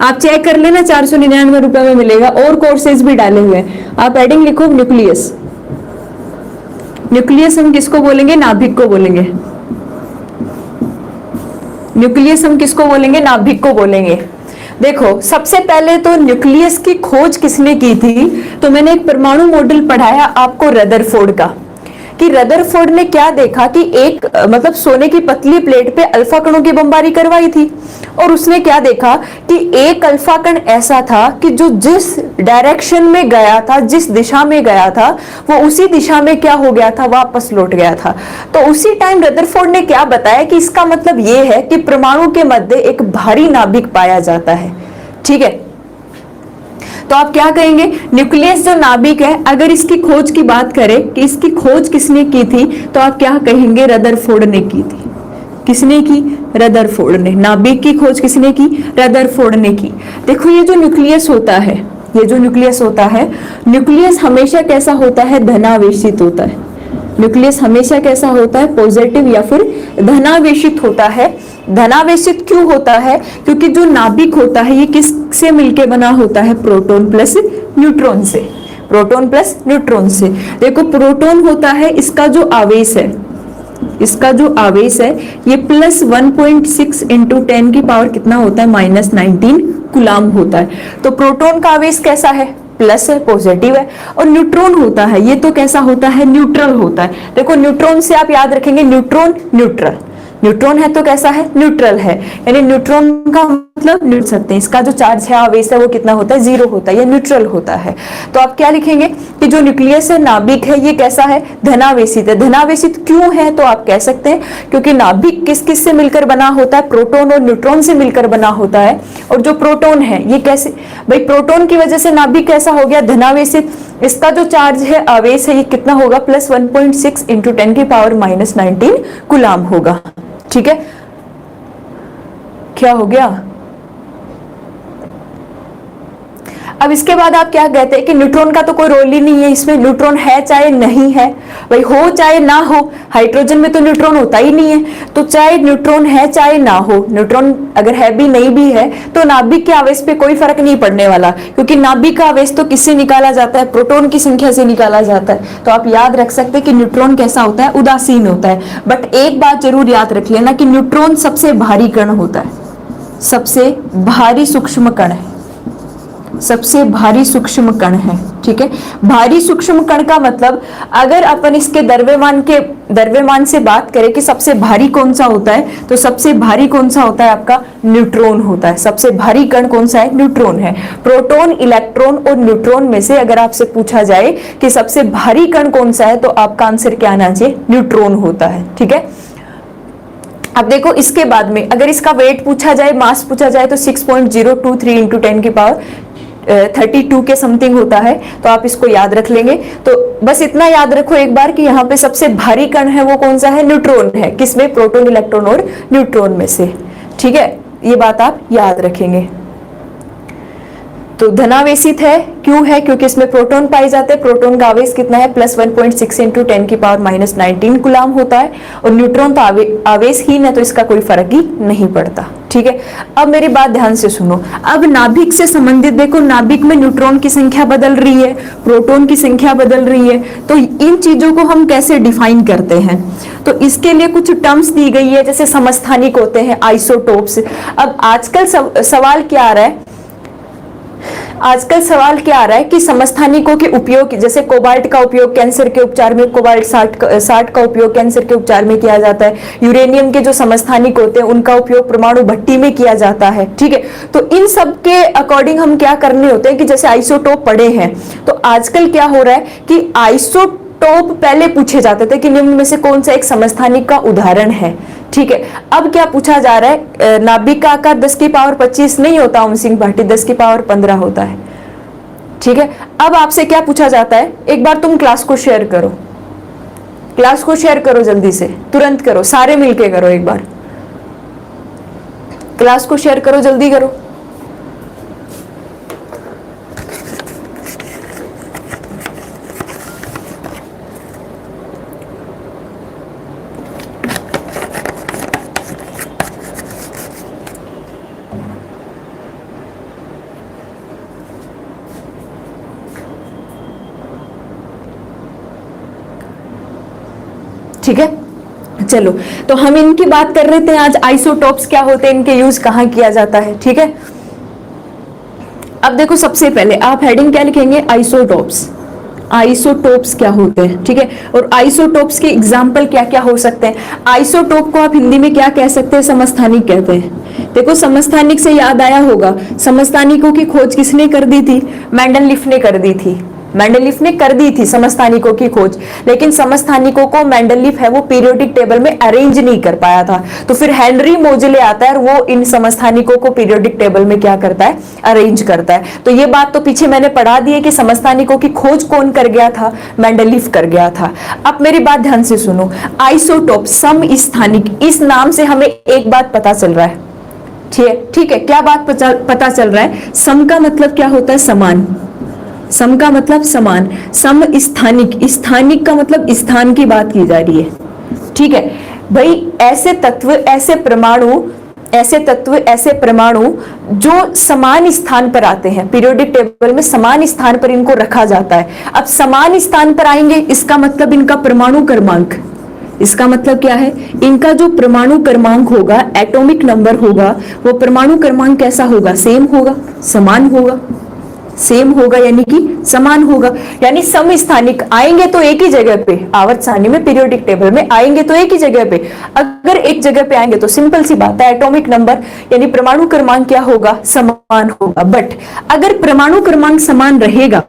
आप चेक कर लेना, 499 रुपए में मिलेगा, और कोर्सेज भी डाले हुए हैं। आप हेडिंग लिखो न्यूक्लियस। न्यूक्लियस हम किसको बोलेंगे? नाभिक को बोलेंगे। न्यूक्लियस हम किसको बोलेंगे? नाभिक को बोलेंगे। देखो, सबसे पहले तो न्यूक्लियस की खोज किसने की थी? तो मैंने एक परमाणु मॉडल पढ़ाया आपको रदरफोर्ड का, कि रदरफोर्ड ने क्या देखा कि एक मतलब सोने की पतली प्लेट पे अल्फा कणों की बमबारी करवाई थी, और उसने क्या देखा कि एक अल्फा कण ऐसा था कि जो जिस डायरेक्शन में गया था, जिस दिशा में गया था, वो उसी दिशा में क्या हो गया था? वापस लौट गया था। तो उसी टाइम रदरफोर्ड ने क्या बताया कि इसका मतलब ये है कि परमाणु के मध्य एक भारी नाभिक पाया जाता है। ठीक है, तो आप क्या कहेंगे? न्यूक्लियस जो नाभिक है, अगर इसकी खोज की बात करें कि इसकी खोज किसने की थी, तो आप क्या कहेंगे? रदरफोर्ड ने की थी। किसने की? रदरफोर्ड ने। नाभिक की खोज किसने की? रदरफोर्ड ने की। देखो, ये जो न्यूक्लियस होता है, ये जो न्यूक्लियस होता है, न्यूक्लियस हमेशा कैसा होता है? धनावेशित होता है। न्यूक्लियस हमेशा कैसा होता है? पॉजिटिव या फिर धनावेशित होता है। धनावेशित क्यों होता है? क्योंकि जो नाभिक होता है ये किस से मिलके बना होता है? प्रोटॉन प्लस न्यूट्रॉन से। प्रोटॉन प्लस न्यूट्रॉन से। देखो, प्रोटॉन होता है, इसका जो आवेश है, इसका जो आवेश है ये प्लस 1.6 इंटू 10 की पावर कितना होता है? -19 कूलाम होता है। तो प्रोटॉन का आवेश कैसा है? प्लस है, पॉजिटिव है। और न्यूट्रॉन होता है, ये तो कैसा होता है? न्यूट्रल होता है। देखो, न्यूट्रॉन से आप याद रखेंगे, न्यूट्रॉन न्यूट्रल। न्यूट्रॉन है तो कैसा है? न्यूट्रल है। यानी न्यूट्रॉन का मतलब लिख सकते हैं, इसका जो चार्ज है, आवेश है, वो कितना होता है? 0 होता है, या न्यूट्रल होता है। तो आप क्या लिखेंगे कि जो न्यूक्लियस है, नाभिक है, ये कैसा है? धनावेशित है। धनावेशित क्यों है? तो आप कह सकते हैं क्योंकि नाभिक किस किस से मिलकर बना होता है? प्रोटॉन और न्यूट्रॉन से मिलकर बना होता है। और जो प्रोटॉन है ये कैसे भाई? प्रोटॉन की वजह से नाभिक कैसा हो गया? धनावेशित। इसका जो चार्ज है, आवेश है, ये कितना होगा? प्लस 1.6 इंटू 10 की पावर -19 कूलाम होगा। ठीक है, क्या हो गया? अब इसके बाद आप क्या कहते हैं कि न्यूट्रॉन का तो कोई रोल ही नहीं है इसमें। न्यूट्रॉन है चाहे नहीं है, भाई हो चाहे ना हो, हाइड्रोजन में तो न्यूट्रॉन होता ही नहीं है। तो चाहे न्यूट्रॉन है चाहे ना हो, न्यूट्रॉन अगर है भी नहीं भी है, तो नाभिक के आवेश पे कोई फर्क नहीं पड़ने वाला, क्योंकि नाभिक का आवेश तो किससे निकाला जाता है? प्रोटॉन की संख्या से निकाला जाता है। तो आप याद रख सकते हैं कि न्यूट्रॉन कैसा होता है? उदासीन होता है। बट एक बात जरूर याद रख लेना कि न्यूट्रॉन सबसे भारी कण होता है, सबसे भारी सूक्ष्म कण है, सबसे भारी सूक्ष्म कण है। ठीक है, भारी सूक्ष्म कण का मतलब अगर अपन इसके द्रव्यमान से बात करें कि सबसे भारी कौन सा होता है, तो सबसे भारी कौन सा होता है? आपका न्यूट्रॉन होता है। सबसे भारी कण कौन सा है? न्यूट्रॉन है। प्रोटॉन, इलेक्ट्रॉन और न्यूट्रॉन में से अगर आपसे पूछा जाए कि सबसे भारी कण कौन सा है, तो आपका आंसर क्या आना चाहिए? न्यूट्रॉन होता है। ठीक है, अब देखो, इसके बाद में अगर इसका वेट पूछा जाए, मास पूछा जाए, तो 6.023 इंटू 10 की पावर 32 के समथिंग होता है। तो आप इसको याद रख लेंगे। तो बस इतना याद रखो एक बार कि यहाँ पे सबसे भारी कण है वो कौन सा है? न्यूट्रॉन है। किसमें? प्रोटॉन, इलेक्ट्रॉन और न्यूट्रॉन में से। ठीक है, ये बात आप याद रखेंगे। तो धनावेशित है, क्यों है? क्योंकि इसमें प्रोटॉन पाए जाते हैं। प्रोटॉन का आवेश कितना है? प्लस 1.6 इंटू 10 की पावर -19 कूलाम होता है। और न्यूट्रॉन तो आवेशहीन है, तो इसका कोई फर्क ही नहीं पड़ता। ठीक है, अब मेरी बात ध्यान से सुनो। अब नाभिक से संबंधित देखो, नाभिक में न्यूट्रॉन की संख्या बदल रही है, प्रोटॉन की संख्या बदल रही है। तो इन चीजों को हम कैसे डिफाइन करते हैं? तो इसके लिए कुछ टर्म्स दी गई है, जैसे समस्थानिक होते हैं, आइसोटोप्स। अब आजकल सवाल क्या आ रहा है? आजकल सवाल क्या आ रहा है कि समस्थानिकों के उपयोग, जैसे कोबाल्ट का उपयोग कैंसर के उपचार में, कोबाल्ट 60 का उपयोग कैंसर के उपचार में किया जाता है। यूरेनियम के जो समस्थानिक होते हैं उनका उपयोग परमाणु भट्टी में किया जाता है। ठीक है, तो इन सब के अकॉर्डिंग हम क्या करने होते हैं कि जैसे आइसोटोप पढ़े हैं, तो आजकल क्या हो रहा है कि आइसोटोप पहले पूछे जाते थे कि निम्न में से कौन सा एक समस्थानिक का उदाहरण है। ठीक है, अब क्या पूछा जा रहा है? नाभिक का आकार 10 की पावर 25 नहीं होता ओम सिंह भाटी, 10 की पावर 15 होता है। ठीक है, अब आपसे क्या पूछा जाता है? एक बार तुम क्लास को शेयर करो, क्लास को शेयर करो, जल्दी से, तुरंत करो, सारे मिलके करो। एक बार क्लास को शेयर करो, जल्दी करो। ठीक है, चलो तो हम इनकी बात कर रहे थे आज, आइसोटोप्स क्या होते हैं, इनके यूज कहाँ किया जाता है। ठीक है, अब देखो सबसे पहले आप हेडिंग क्या लिखेंगे, आइसोटोप्स। आइसोटोप्स क्या होते हैं, ठीक है, और आइसोटोप्स के एग्जाम्पल क्या क्या हो सकते हैं। आइसोटोप को आप हिंदी में क्या कह सकते हैं, समस्थानिक कहते हैं। देखो समस्थानिक से याद आया होगा, समस्थानिकों की खोज किसने कर दी थी, मेंडलीफ ने कर दी थी। मेंडलीफ ने कर दी थी समस्थानिकों की खोज, लेकिन समस्थानिकों को मेंडलीफ है वो पीरियोडिक टेबल में अरेंज नहीं कर पाया था। तो फिर हेनरी मोजले आता है और वो इन समस्थानिकों को पीरियोडिक टेबल में क्या करता है, अरेंज करता है। तो ये बात तो पीछे मैंने पढ़ा दी है कि समस्थानिकों की खोज कौन कर गया था, मेंडलीफ कर गया था। अब मेरी बात ध्यान से सुनो, आइसोटोप समस्थानिक, इस नाम से हमें एक बात पता चल रहा है। ठीक है, क्या बात पता चल रहा है, सम का मतलब क्या होता है, समान। सम का मतलब समान, सम स्थानिक, स्थानिक का मतलब स्थान की बात की जा रही है। ठीक है भाई, ऐसे तत्व, ऐसे परमाणु जो समान स्थान पर आते हैं, पीरियोडिक टेबल में समान स्थान पर इनको रखा जाता है। अब समान स्थान पर आएंगे, इसका मतलब इनका परमाणु क्रमांक, इसका मतलब क्या है, इनका जो परमाणु क्रमांक होगा, एटॉमिक नंबर होगा, वो परमाणु क्रमांक कैसा होगा, सेम होगा, समान होगा। सेम होगा यानी कि समान होगा, यानी समस्थानिक आएंगे तो एक ही जगह पे, आवर्त सारणी में पीरियोडिक टेबल में आएंगे तो एक ही जगह पे। अगर एक जगह पे आएंगे तो सिंपल सी बात है, एटॉमिक नंबर यानी परमाणु क्रमांक क्या होगा, समान होगा। बट अगर परमाणु क्रमांक समान रहेगा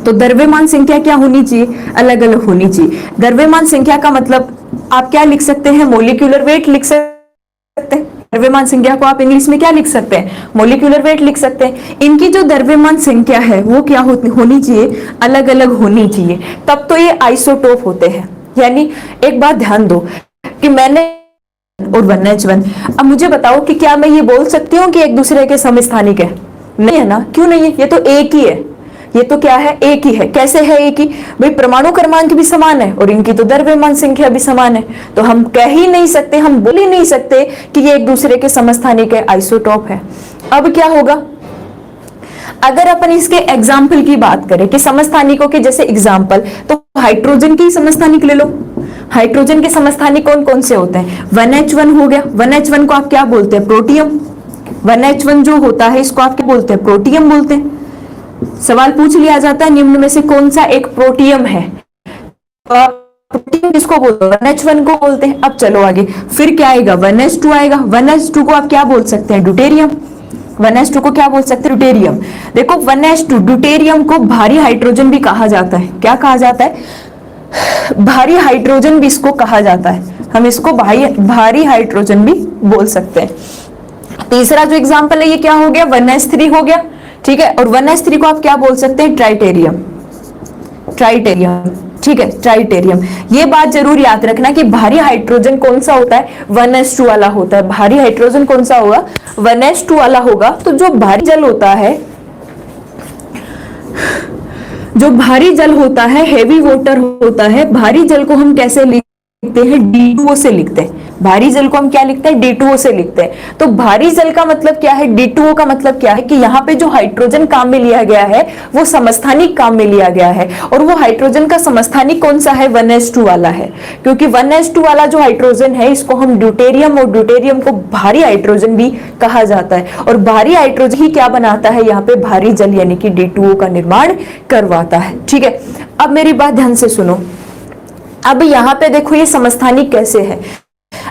तो द्रव्यमान संख्या क्या होनी चाहिए, अलग अलग होनी चाहिए। द्रव्यमान संख्या का मतलब आप क्या लिख सकते हैं, मोलिक्यूलर वेट लिख सकते हैं। द्रव्यमान संख्या को आप इंग्लिश में क्या लिख सकते हैं, मोलिक्यूलर वेट लिख सकते हैं। इनकी जो द्रव्यमान संख्या है वो क्या होनी चाहिए, अलग अलग होनी चाहिए, तब तो ये आइसोटोप होते हैं। यानी एक बात ध्यान दो कि मैंने और 1H1, अब मुझे बताओ कि क्या मैं ये बोल सकती हूँ कि एक दूसरे के समस्थानिक है, नहीं है ना, क्यों नहीं है, ये तो एक ही है, ये तो क्या है, एक ही है। कैसे है एक ही, भाई परमाणु क्रमांक भी समान है और इनकी तो द्रव्यमान संख्या भी समान है, तो हम कह ही नहीं सकते, हम बोल ही नहीं सकते कि ये एक दूसरे के समस्थानिक है, आइसोटोप है। अब क्या होगा, अगर अपन इसके एग्जाम्पल की बात करें कि समस्थानिकों के जैसे एग्जाम्पल, तो हाइड्रोजन की समस्थानिक ले लो। हाइड्रोजन के समस्थानिक कौन कौन से होते हैं, 1H1 हो गया, 1H1 को आप क्या बोलते हैं, प्रोटियम। 1H1 जो होता है इसको आप क्या बोलते हैं, प्रोटियम बोलते हैं। सवाल पूछ लिया जाता है निम्न में से कौन सा एक प्रोटियम है, प्रोटीन किसको बोलते हैं, 1H1 को बोलते हैं। अब चलो आगे, फिर क्या आएगा, 1H2 आएगा। 1H2 को आप क्या बोल सकते हैं, ड्यूटेरियम। 1H2 को क्या बोल सकते हैं, ड्यूटेरियम। देखो 1H2 ड्यूटेरियम को भारी हाइड्रोजन भी कहा जाता है, क्या कहा जाता है, भारी हाइड्रोजन भी इसको कहा जाता है, हम इसको भारी हाइड्रोजन भी बोल सकते हैं। तीसरा जो एग्जाम्पल है ये क्या हो गया, 1H3 हो गया, ठीक है, और 1H3 को आप क्या बोल सकते हैं, ट्राइटेरियम। ट्राइटेरियम, ठीक है, ट्राइटेरियम। ये बात जरूर याद रखना कि भारी हाइड्रोजन कौन सा होता है, 1H2 वाला होता है। भारी हाइड्रोजन कौन सा होगा, 1H2 वाला होगा। तो जो भारी जल होता है, जो भारी जल होता है, हेवी वाटर होता है, भारी जल को हम कैसे लिखते हैं, D2O से लिखते हैं। भारी जल को हम क्या लिखते हैं, D2O से लिखते हैं। तो भारी जल का मतलब क्या है, D2O का मतलब क्या है कि यहाँ पे जो हाइड्रोजन काम में लिया गया है वो समस्थानिक काम में लिया गया है, और वो हाइड्रोजन का समस्थानिक कौन सा है, 1H2 वाला है। क्योंकि 1H2 वाला जो हाइड्रोजन है इसको हम ड्यूटेरियम, और ड्यूटेरियम को भारी हाइड्रोजन भी कहा जाता है, और भारी हाइड्रोजन ही क्या बनाता है, यहाँ पे भारी जल यानी कि D2O का निर्माण करवाता है। ठीक है, अब मेरी बात ध्यान से सुनो। अब यहाँ पे देखो ये समस्थानिक कैसे है,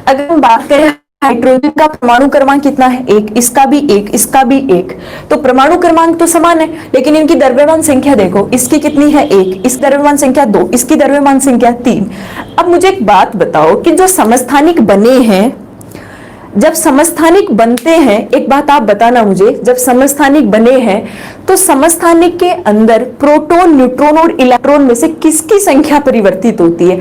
अगर हम बात करें हाइड्रोजन का परमाणु क्रमांक कितना है, एक, इसका भी एक, इसका भी एक, तो परमाणु क्रमांक तो समान है, लेकिन इनकी द्रव्यमान संख्या देखो, इसकी कितनी है, एक, इसकी द्रव्यमान संख्या 2, इसकी द्रव्यमान संख्या 3। अब मुझे एक बात बताओ कि जो समस्थानिक बने हैं, जब समस्थानिक बनते हैं, एक बात आप बताना मुझे, जब समस्थानिक बने हैं तो समस्थानिक के अंदर प्रोटॉन, न्यूट्रॉन और इलेक्ट्रॉन में से किसकी संख्या परिवर्तित होती है।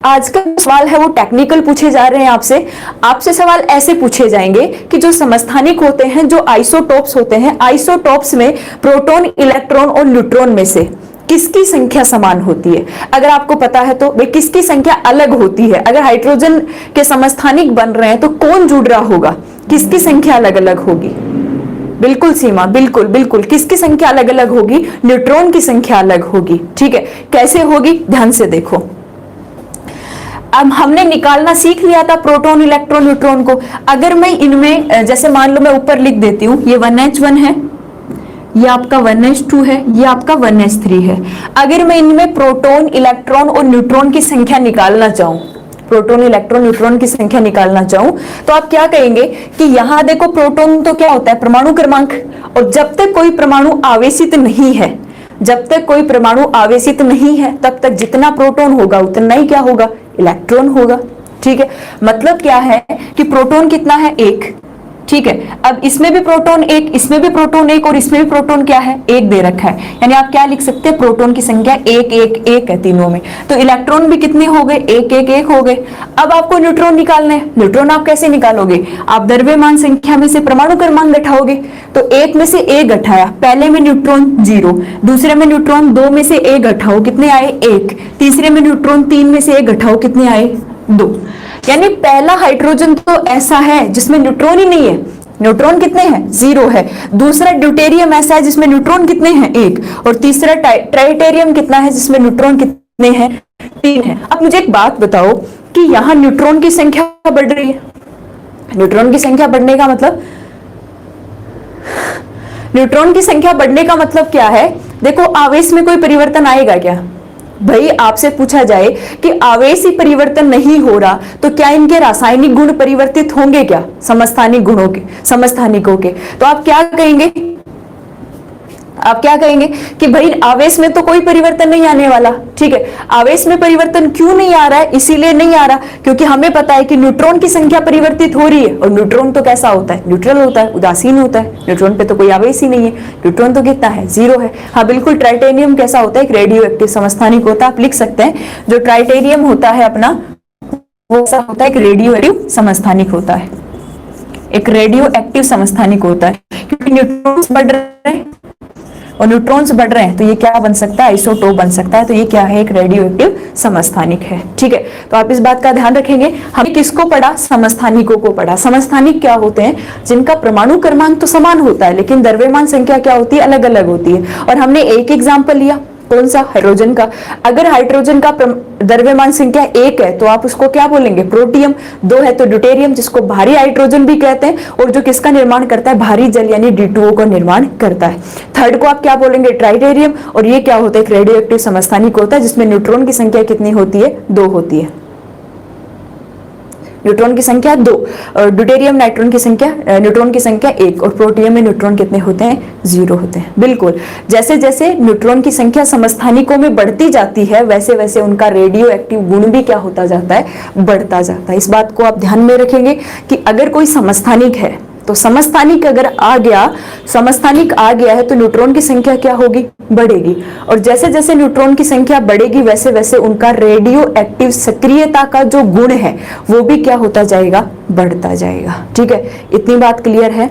आज का सवाल है वो टेक्निकल पूछे जा रहे हैं आपसे। आपसे सवाल ऐसे पूछे जाएंगे कि जो समस्थानिक होते हैं, जो आइसोटोप्स होते हैं, आइसोटोप्स में प्रोटॉन, इलेक्ट्रॉन और न्यूट्रॉन में से किसकी संख्या समान होती है। अगर आपको पता है तो भाई किसकी संख्या अलग होती है। अगर हाइड्रोजन के समस्थानिक बन रहे हैं तो कौन जुड़ रहा होगा, किसकी संख्या अलग अलग होगी। बिल्कुल सीमा, बिल्कुल बिल्कुल, किसकी संख्या अलग अलग होगी, न्यूट्रॉन की संख्या अलग होगी। ठीक है, कैसे होगी, ध्यान से देखो। अब हमने निकालना सीख लिया था प्रोटॉन, इलेक्ट्रॉन, न्यूट्रॉन को। अगर मैं इनमें जैसे मान लो मैं ऊपर लिख देती हूँ, ये 1h1 है, ये आपका 1h2 है, ये आपका 1h3 है। अगर मैं इनमें प्रोटॉन, इलेक्ट्रॉन और न्यूट्रॉन की संख्या निकालना चाहूं, प्रोटॉन, इलेक्ट्रॉन, न्यूट्रॉन की संख्या निकालना चाहूं, तो आप क्या कहेंगे कि यहां देखो प्रोटॉन तो क्या होता है, परमाणु क्रमांक, और जब तक कोई परमाणु आवेशित नहीं है, जब तक कोई परमाणु आवेशित नहीं है, तब तक जितना प्रोटॉन होगा उतना ही क्या होगा, इलेक्ट्रॉन होगा। ठीक है, मतलब क्या है कि प्रोटॉन कितना है, 1। ठीक है, अब इसमें भी प्रोटॉन 1, इसमें भी प्रोटॉन 1 और इसमें भी प्रोटॉन क्या है, 1 दे रखा है। यानी आप क्या लिख सकते हैं, प्रोटॉन की संख्या 1 1 1 है तीनों में। तो इलेक्ट्रॉन भी कितने हो गए, 1 1 1 हो गए। अब आपको न्यूट्रॉन निकालना है। न्यूट्रॉन आप कैसे निकालोगे, आप द्रव्यमान संख्या में से परमाणु क्रमांक घटाओगे। तो 1 में से 1 घटाया, पहले में न्यूट्रॉन 0, दूसरे में न्यूट्रॉन 2 में से 1 घटाओ, कितने आए, 1, तीसरे में न्यूट्रॉन 3 में से 1 घटाओ, कितने आए, 2। यानी पहला हाइड्रोजन तो ऐसा है जिसमें न्यूट्रॉन ही नहीं है, न्यूट्रॉन कितने हैं, 0 है। दूसरा ड्यूटेरियम ऐसा है जिसमें न्यूट्रॉन कितने हैं, 1। और तीसरा ट्राइटेरियम कितना है, जिसमें न्यूट्रॉन कितने हैं, 3 है। अब मुझे एक बात बताओ कि यहां न्यूट्रॉन की संख्या बढ़ रही है। न्यूट्रॉन की संख्या बढ़ने का मतलब, न्यूट्रॉन की संख्या बढ़ने का मतलब क्या है, देखो आवेश में कोई परिवर्तन आएगा क्या, भाई आपसे पूछा जाए कि आवेश ही परिवर्तन नहीं हो रहा तो क्या इनके रासायनिक गुण परिवर्तित होंगे क्या, समस्थानिक गुणों के, समस्थानिकों के, तो आप क्या कहेंगे, आप क्या कहेंगे कि भाई आवेश में तो कोई परिवर्तन नहीं आने वाला। ठीक है, आवेश में परिवर्तन क्यों नहीं आ रहा है, इसीलिए नहीं आ रहा क्योंकि हमें पता है कि न्यूट्रॉन की संख्या परिवर्तित हो रही है, और न्यूट्रॉन तो कैसा होता है, न्यूट्रल होता है, उदासीन होता है, न्यूट्रॉन पे तो कोई आवेश ही नहीं है, न्यूट्रॉन तो कितना है, 0 है। हाँ बिल्कुल, ट्राइटेनियम कैसा होता है, एक रेडियो एक्टिव समस्थानिक होता है। आप लिख सकते हैं जो ट्राइटेनियम होता है अपना, वो ऐसा होता है, एक रेडियो एक्टिव समस्थानिक होता है, एक रेडियो एक्टिव समस्थानिक होता है, क्योंकि न्यूट्रॉन्स बढ़ रहे हैं और न्यूट्रॉन्स बढ़ रहे हैं तो ये क्या बन सकता है, आइसोटोप बन सकता है। तो ये क्या है, एक रेडियो एक्टिव समस्थानिक है। ठीक है, तो आप इस बात का ध्यान रखेंगे। हमने किसको पढ़ा, समस्थानिकों को पढ़ा। समस्थानिक क्या होते हैं, जिनका परमाणु क्रमांक तो समान होता है लेकिन द्रव्यमान संख्या क्या होती है, अलग अलग होती है। और हमने एक एग्जाम्पल लिया, कौन सा, हाइड्रोजन का। अगर हाइड्रोजन का द्रव्यमान संख्या 1 है तो आप उसको क्या बोलेंगे, प्रोटियम। 2 है तो ड्यूटेरियम, जिसको भारी हाइड्रोजन भी कहते हैं, और जो किसका निर्माण करता है, भारी जल यानी D2O का निर्माण करता है। थर्ड को आप क्या बोलेंगे, ट्राइटेरियम। और ये क्या होता है, एक रेडियो एक्टिव समस्थानिक होता है जिसमें न्यूट्रॉन की संख्या कितनी होती है, 2 होती है। न्यूट्रॉन की संख्या 2, ड्यूटेरियम न्यूट्रॉन की संख्या 1, और प्रोटियम में न्यूट्रॉन कितने होते हैं, 0 होते हैं। बिल्कुल, जैसे जैसे न्यूट्रॉन की संख्या समस्थानिकों में बढ़ती जाती है वैसे वैसे उनका रेडियो एक्टिव गुण भी क्या होता जाता है, बढ़ता जाता है। इस बात को आप ध्यान में रखेंगे कि अगर कोई समस्थानिक है तो समस्थानिक अगर आ गया, समस्थानिक आ गया है तो न्यूट्रॉन की संख्या क्या होगी, बढ़ेगी। और जैसे जैसे न्यूट्रॉन की संख्या बढ़ेगी वैसे वैसे उनका रेडियो एक्टिव सक्रियता का जो गुण है वो भी क्या होता जाएगा, बढ़ता जाएगा। ठीक है, इतनी बात क्लियर है।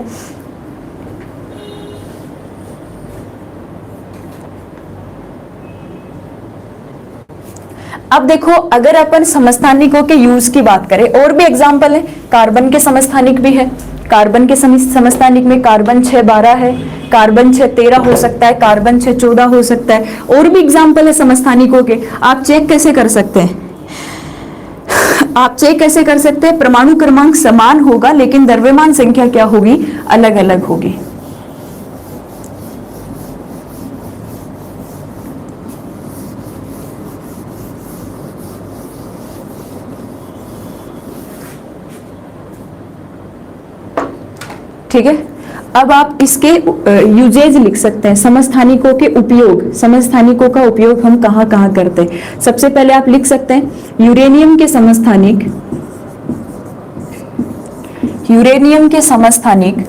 अब देखो, अगर अपन समस्थानिकों के यूज की बात करें, और भी एग्जाम्पल है, कार्बन के समस्थानिक भी है। कार्बन के समस्थानिक में कार्बन 6 12 है, कार्बन 6 13 हो सकता है, कार्बन 6 14 हो सकता है। और भी एग्जाम्पल है समस्थानिकों के। आप चेक कैसे कर सकते हैं, आप चेक कैसे कर सकते हैं, परमाणु क्रमांक समान होगा लेकिन द्रव्यमान संख्या क्या होगी, अलग अलग होगी। ठीक है, अब आप इसके यूजेज लिख सकते हैं, समस्थानिकों के उपयोग, समस्थानिकों का उपयोग हम कहां कहां करते हैं। सबसे पहले आप लिख सकते हैं यूरेनियम के समस्थानिक, यूरेनियम के समस्थानिक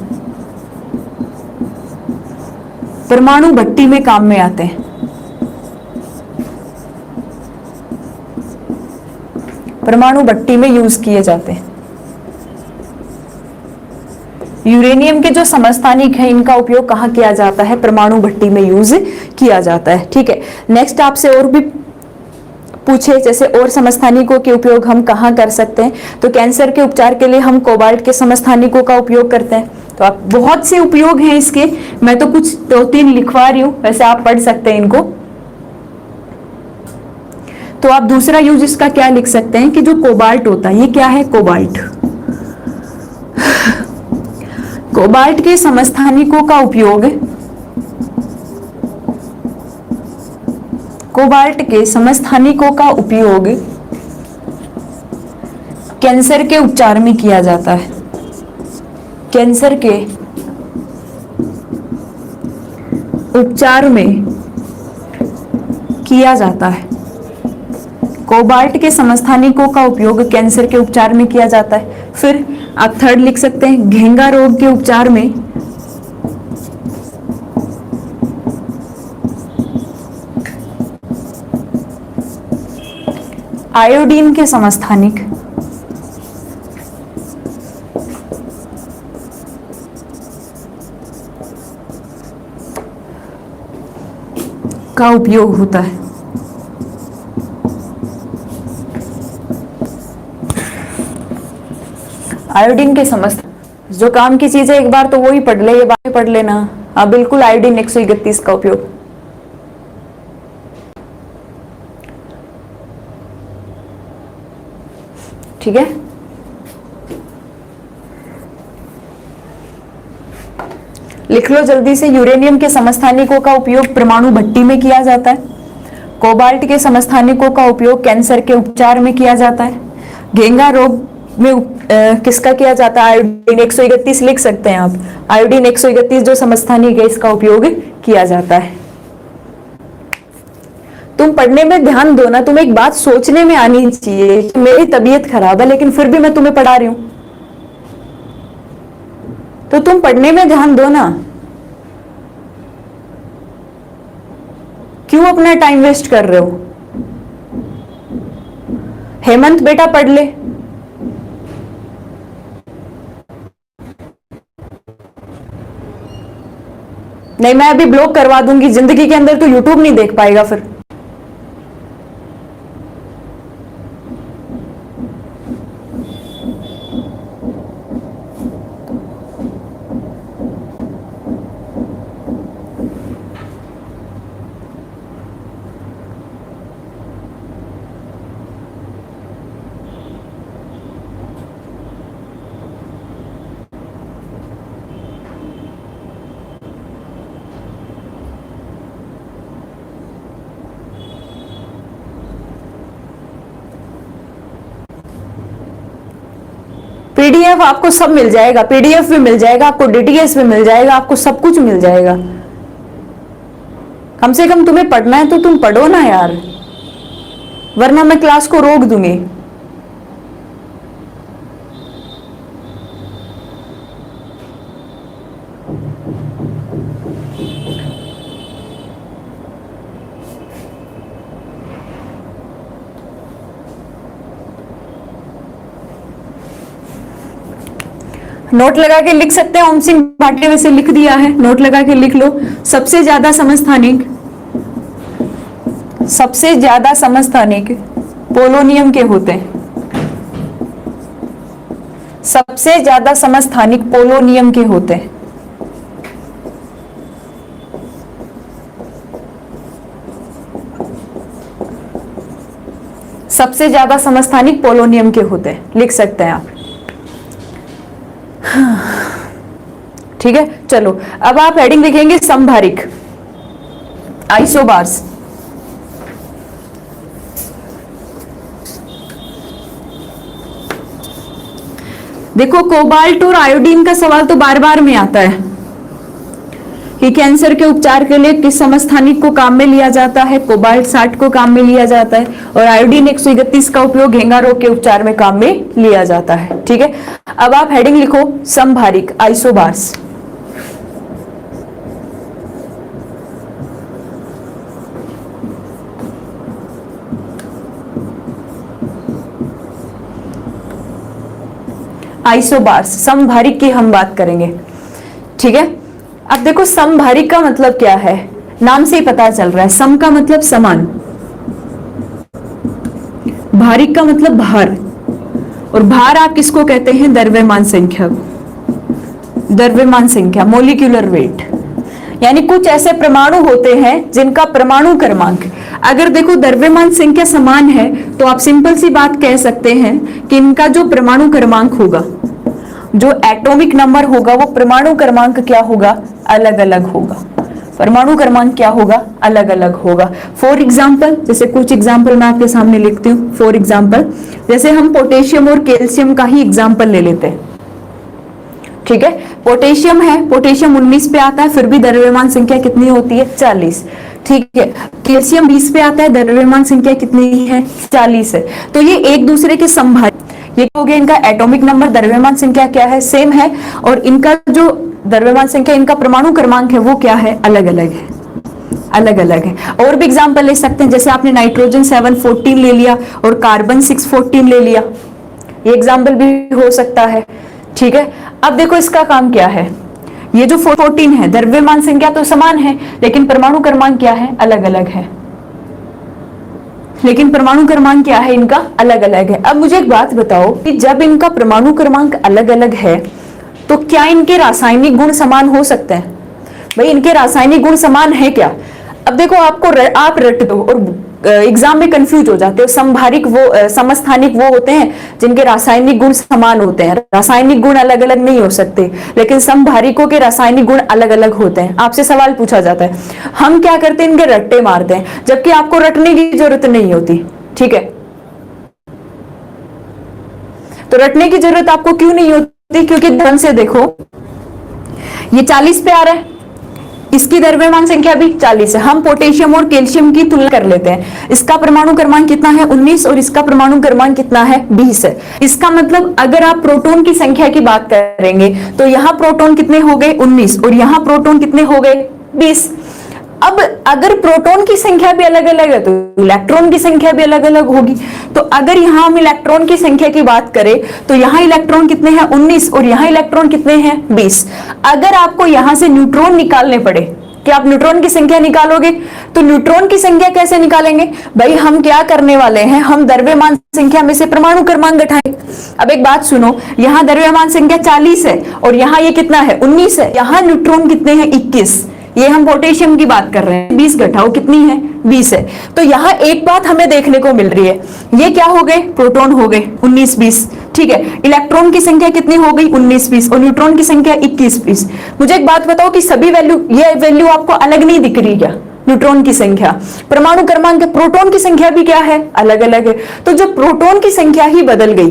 परमाणु भट्टी में काम में आते हैं। परमाणु भट्टी में यूज किए जाते हैं। यूरेनियम के जो समस्थानिक है इनका उपयोग कहाँ किया जाता है, परमाणु भट्टी में यूज किया जाता है। ठीक है, नेक्स्ट आपसे और भी पूछे, जैसे और समस्थानिकों के उपयोग हम कहाँ कर सकते हैं, तो कैंसर के उपचार के लिए हम कोबाल्ट के समस्थानिकों का उपयोग करते हैं। तो आप बहुत से उपयोग हैं इसके, मैं तो कुछ 2-3 लिखवा रही हूँ, वैसे आप पढ़ सकते हैं इनको। तो आप दूसरा यूज इसका क्या लिख सकते हैं कि जो कोबाल्ट होता है, ये क्या है, कोबाल्ट। कोबाल्ट के समस्थानिकों का उपयोग, कोबाल्ट के समस्थानिकों का उपयोग कैंसर के उपचार में किया जाता है। कैंसर के उपचार में किया जाता है। कोबाल्ट के समस्थानिकों का उपयोग कैंसर के उपचार में किया जाता है। फिर आप थर्ड लिख सकते हैं, घेंगा रोग के उपचार में आयोडीन के समस्थानिक का उपयोग होता है। आयोडीन के समस्त जो काम की चीज है, एक बार तो वो ही पढ़ ले, ये बात पढ़ लेना। हाँ बिल्कुल, आयोडीन 131 का उपयोग। ठीक है, लिख लो जल्दी से। यूरेनियम के समस्थानिकों का उपयोग परमाणु भट्टी में किया जाता है। कोबाल्ट के समस्थानिकों का उपयोग कैंसर के उपचार में किया जाता है। घेंगा रोग में किसका किया जाता है, आयोडीन 131 लिख सकते हैं आप। आयोडीन 131 जो समस्थानिक है, इसका उपयोग किया जाता है। तुम पढ़ने में ध्यान दो ना, तुम एक बात सोचने में आनी चाहिए कि मेरी तबीयत खराब है लेकिन फिर भी मैं तुम्हें पढ़ा रही हूं, तो तुम पढ़ने में ध्यान दो ना। क्यों अपना टाइम वेस्ट कर रहे हो? हेमंत बेटा पढ़ ले। नहीं, मैं अभी ब्लॉक करवा दूंगी, जिंदगी के अंदर तो यूट्यूब नहीं देख पाएगा फिर। पीडीएफ आपको सब मिल जाएगा, पीडीएफ भी मिल जाएगा आपको, डीटीएस भी मिल जाएगा आपको, सब कुछ मिल जाएगा। कम से कम तुम्हें पढ़ना है तो तुम पढ़ो ना यार, वरना मैं क्लास को रोक दूंगी। नोट लगा के लिख सकते हैं, ओम सिंह भाटिया वैसे लिख दिया है, नोट लगा के लिख लो। सबसे ज्यादा समस्थानिक, सबसे ज्यादा समस्थानिक पोलोनियम के होते हैं। सबसे ज्यादा समस्थानिक पोलोनियम के होते हैं। सबसे ज्यादा समस्थानिक पोलोनियम के होते हैं, लिख सकते हैं आप। ठीक है, चलो अब आप हेडिंग लिखेंगे समभारिक, आइसोबार्स। देखो, कोबाल्ट और आयोडीन का सवाल तो बार बार में आता है कि कैंसर के उपचार के लिए किस समस्थानिक को काम में लिया जाता है। कोबाल्ट 60 को काम में लिया जाता है और आयोडीन 131 का उपयोग घेंगा रोग के उपचार में काम में लिया जाता है। ठीक है, अब आप हेडिंग लिखो समभारिक, आइसोबार्स। आइसोबार्स, समभारिक की हम बात करेंगे। ठीक है, अब देखो समभारिक का मतलब क्या है, नाम से ही पता चल रहा है। सम का मतलब समान, भारिक का मतलब भार, और भार आप किसको कहते हैं, द्रव्यमान संख्या। द्रव्यमान संख्या, मोलिक्यूलर वेट। यानी कुछ ऐसे परमाणु होते हैं जिनका परमाणु क्रमांक अगर देखो द्रव्यमान संख्या समान है तो आप सिंपल सी बात कह सकते हैं कि इनका जो परमाणु क्रमांक होगा, जो एटॉमिक नंबर होगा, वो परमाणु क्रमांक क्या होगा, अलग अलग होगा। परमाणु क्रमांक क्या होगा, अलग अलग होगा। फॉर एग्जाम्पल, जैसे कुछ एग्जाम्पल मैं आपके सामने लिखती हूँ। फॉर एग्जाम्पल, जैसे हम पोटेशियम और कैल्शियम का ही एग्जाम्पल ले लेते हैं, ठीक है। पोटेशियम है, पोटेशियम 19 पे आता है, फिर भी द्रव्यमान संख्या कितनी होती है, 40, ठीक है। कैल्शियम 20 पे आता है, द्रव्यमान संख्या कितनी है, 40 है। तो ये एक दूसरे के समभाजक, ये हो गया इनका एटॉमिक नंबर, द्रव्यमान संख्या क्या है, सेम है, और इनका जो द्रव्यमान संख्या, इनका परमाणु क्रमांक है वो क्या है, अलग अलग है, अलग अलग है। और भी एग्जांपल ले सकते हैं, जैसे आपने नाइट्रोजन 714 ले लिया और कार्बन 614 ले लिया, ये एग्जांपल भी हो सकता है, ठीक है। अब देखो इसका काम क्या है, ये जो 14 है, द्रव्यमान संख्या तो समान है लेकिन परमाणु क्रमांक क्या है, अलग अलग है, लेकिन परमाणु क्रमांक क्या है, इनका अलग अलग है। अब मुझे एक बात बताओ कि जब इनका परमाणु क्रमांक अलग अलग है तो क्या इनके रासायनिक गुण समान हो सकते हैं? भाई इनके रासायनिक गुण समान है क्या? अब देखो आपको आप रट दो और एग्जाम में कंफ्यूज हो जाते हो। समभारिक वो समस्थानिक वो होते हैं जिनके रासायनिक गुण समान होते हैं, रासायनिक गुण अलग अलग नहीं हो सकते, लेकिन समभारिकों के रासायनिक गुण अलग अलग होते हैं। आपसे सवाल पूछा जाता है, हम क्या करते हैं, इनके रट्टे मारते हैं, जबकि आपको रटने की जरूरत नहीं होती, ठीक है। तो रटने की जरूरत आपको क्यों नहीं होती? क्योंकि ध्यान से देखो, ये 40 पे आ रहा है, इसकी द्रव्यमान संख्या भी 40 है। हम पोटेशियम और कैल्शियम की तुलना कर लेते हैं, इसका परमाणु क्रमांक कितना है, 19, और इसका परमाणु क्रमांक कितना है, 20 है। इसका मतलब अगर आप प्रोटॉन की संख्या की बात करेंगे तो यहाँ प्रोटॉन कितने हो गए, 19, और यहाँ प्रोटॉन कितने हो गए, 20। अब अगर प्रोटॉन की संख्या भी अलग अलग है तो इलेक्ट्रॉन की संख्या भी अलग अलग होगी। तो अगर यहाँ हम इलेक्ट्रॉन की संख्या की बात करें तो यहाँ इलेक्ट्रॉन कितने हैं, 19, और यहाँ इलेक्ट्रॉन कितने हैं, 20। अगर आपको यहाँ से न्यूट्रॉन निकालने पड़े कि आप न्यूट्रॉन की संख्या निकालोगे, तो न्यूट्रॉन की संख्या कैसे निकालेंगे? भाई हम क्या करने वाले हैं, हम द्रव्यमान संख्या में से परमाणु क्रमांक घटाएंगे। अब एक बात सुनो, यहाँ द्रव्यमान संख्या 40 है और यहाँ ये कितना है, 19 है, यहाँ न्यूट्रॉन कितने हैं, 21। ये हम पोटेशियम की बात कर रहे हैं, 20 घटाओ कितनी है, 20 है। तो यहाँ एक बात हमें देखने को मिल रही है, ये क्या हो गए, प्रोटॉन हो गए 19 20, ठीक है। इलेक्ट्रॉन की संख्या कितनी हो गई, 19 20, और न्यूट्रॉन की संख्या 21 20। मुझे एक बात बताओ कि सभी वैल्यू, ये वैल्यू आपको अलग नहीं दिख रही क्या? न्यूट्रॉन की संख्या, परमाणु क्रमांक, प्रोटॉन की संख्या भी क्या है, अलग अलग है। तो जो प्रोटॉन की संख्या ही बदल गई,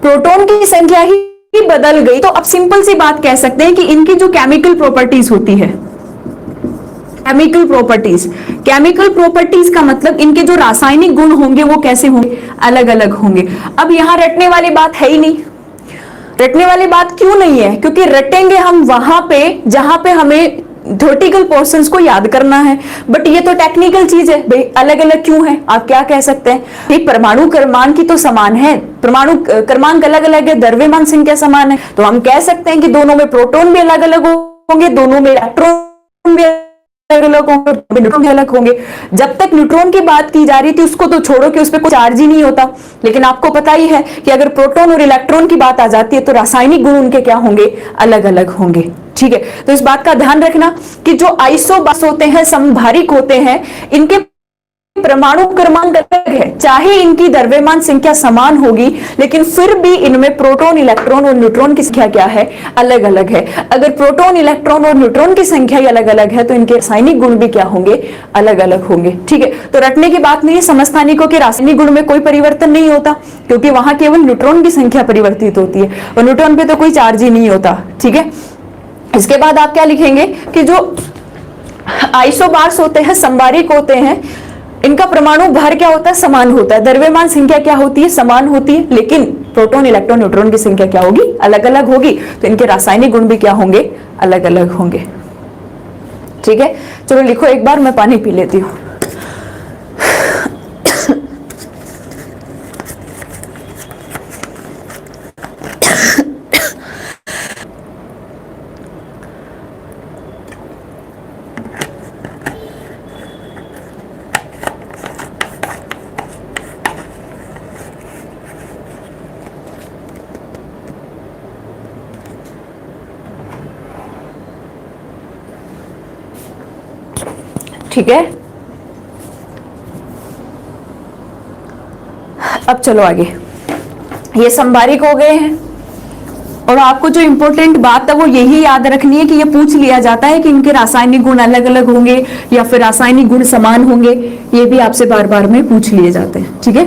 प्रोटॉन की संख्या ही बदल गई, तो अब सिंपल सी बात कह सकते हैं कि इनकी जो केमिकल प्रॉपर्टीज होती है, केमिकल प्रॉपर्टीज, केमिकल प्रॉपर्टीज का मतलब इनके जो रासायनिक गुण होंगे वो कैसे होंगे, अलग अलग होंगे। अब यहां रटने वाली बात है ही नहीं। रटने वाली बात क्यों नहीं है? क्योंकि रटेंगे हम वहां पे जहां पे हमें थ्योरेटिकल पोर्शंस को याद करना है, बट ये तो टेक्निकल चीज है। भाई अलग अलग क्यों है? आप क्या कह सकते हैं कि परमाणु क्रमांक की तो समान है, परमाणु क्रमांक अलग अलग है, द्रव्यमान संख्या समान है, तो हम कह सकते हैं कि दोनों में प्रोटॉन भी अलग अलग होंगे, दोनों में इलेक्ट्रॉन भी अलग अलग होंगे, न्यूट्रॉन भी अलग होंगे। जब तक न्यूट्रॉन की बात की जा रही थी उसको तो छोड़ो कि उस पर कोई चार्ज ही नहीं होता, लेकिन आपको पता ही है कि अगर प्रोटॉन और इलेक्ट्रॉन की बात आ जाती है तो रासायनिक गुण उनके क्या होंगे, अलग अलग होंगे, ठीक है। तो इस बात का ध्यान रखना कि जो आइसोबार्स होते हैं, समभारिक होते हैं, इनके परमाणु क्रमांक अलग है, चाहे इनकी द्रव्यमान संख्या समान होगी, लेकिन फिर भी इनमें प्रोटॉन, इलेक्ट्रॉन और न्यूट्रॉन की संख्या क्या है, अलग अलग है। अगर प्रोटॉन, इलेक्ट्रॉन और न्यूट्रॉन की संख्या ही अलग अलग है तो इनके रासायनिक गुण भी क्या होंगे, अलग अलग होंगे, ठीक है। तो रटने की बात नहीं है, समस्थानिकों के रासायनिक गुण में कोई परिवर्तन नहीं होता, क्योंकि वहां केवल न्यूट्रॉन की संख्या परिवर्तित होती है और न्यूट्रॉन पे तो कोई चार्ज ही नहीं होता, ठीक है। इसके बाद आप क्या लिखेंगे कि जो आइसोबार्स होते हैं, समभारिक होते हैं, इनका परमाणु भार क्या होता है, समान होता है, द्रव्यमान संख्या क्या होती है, समान होती है, लेकिन प्रोटॉन, इलेक्ट्रॉन, न्यूट्रॉन की संख्या क्या होगी, अलग अलग होगी, तो इनके रासायनिक गुण भी क्या होंगे, अलग अलग होंगे, ठीक है। चलो लिखो एक बार, मैं पानी पी लेती हूं। ठीक है, अब चलो आगे, ये संभारिक हो गए हैं। और आपको जो इंपॉर्टेंट बात है वो यही याद रखनी है कि ये पूछ लिया जाता है कि इनके रासायनिक गुण अलग अलग होंगे या फिर रासायनिक गुण समान होंगे, ये भी आपसे बार बार में पूछ लिए जाते हैं। ठीक है,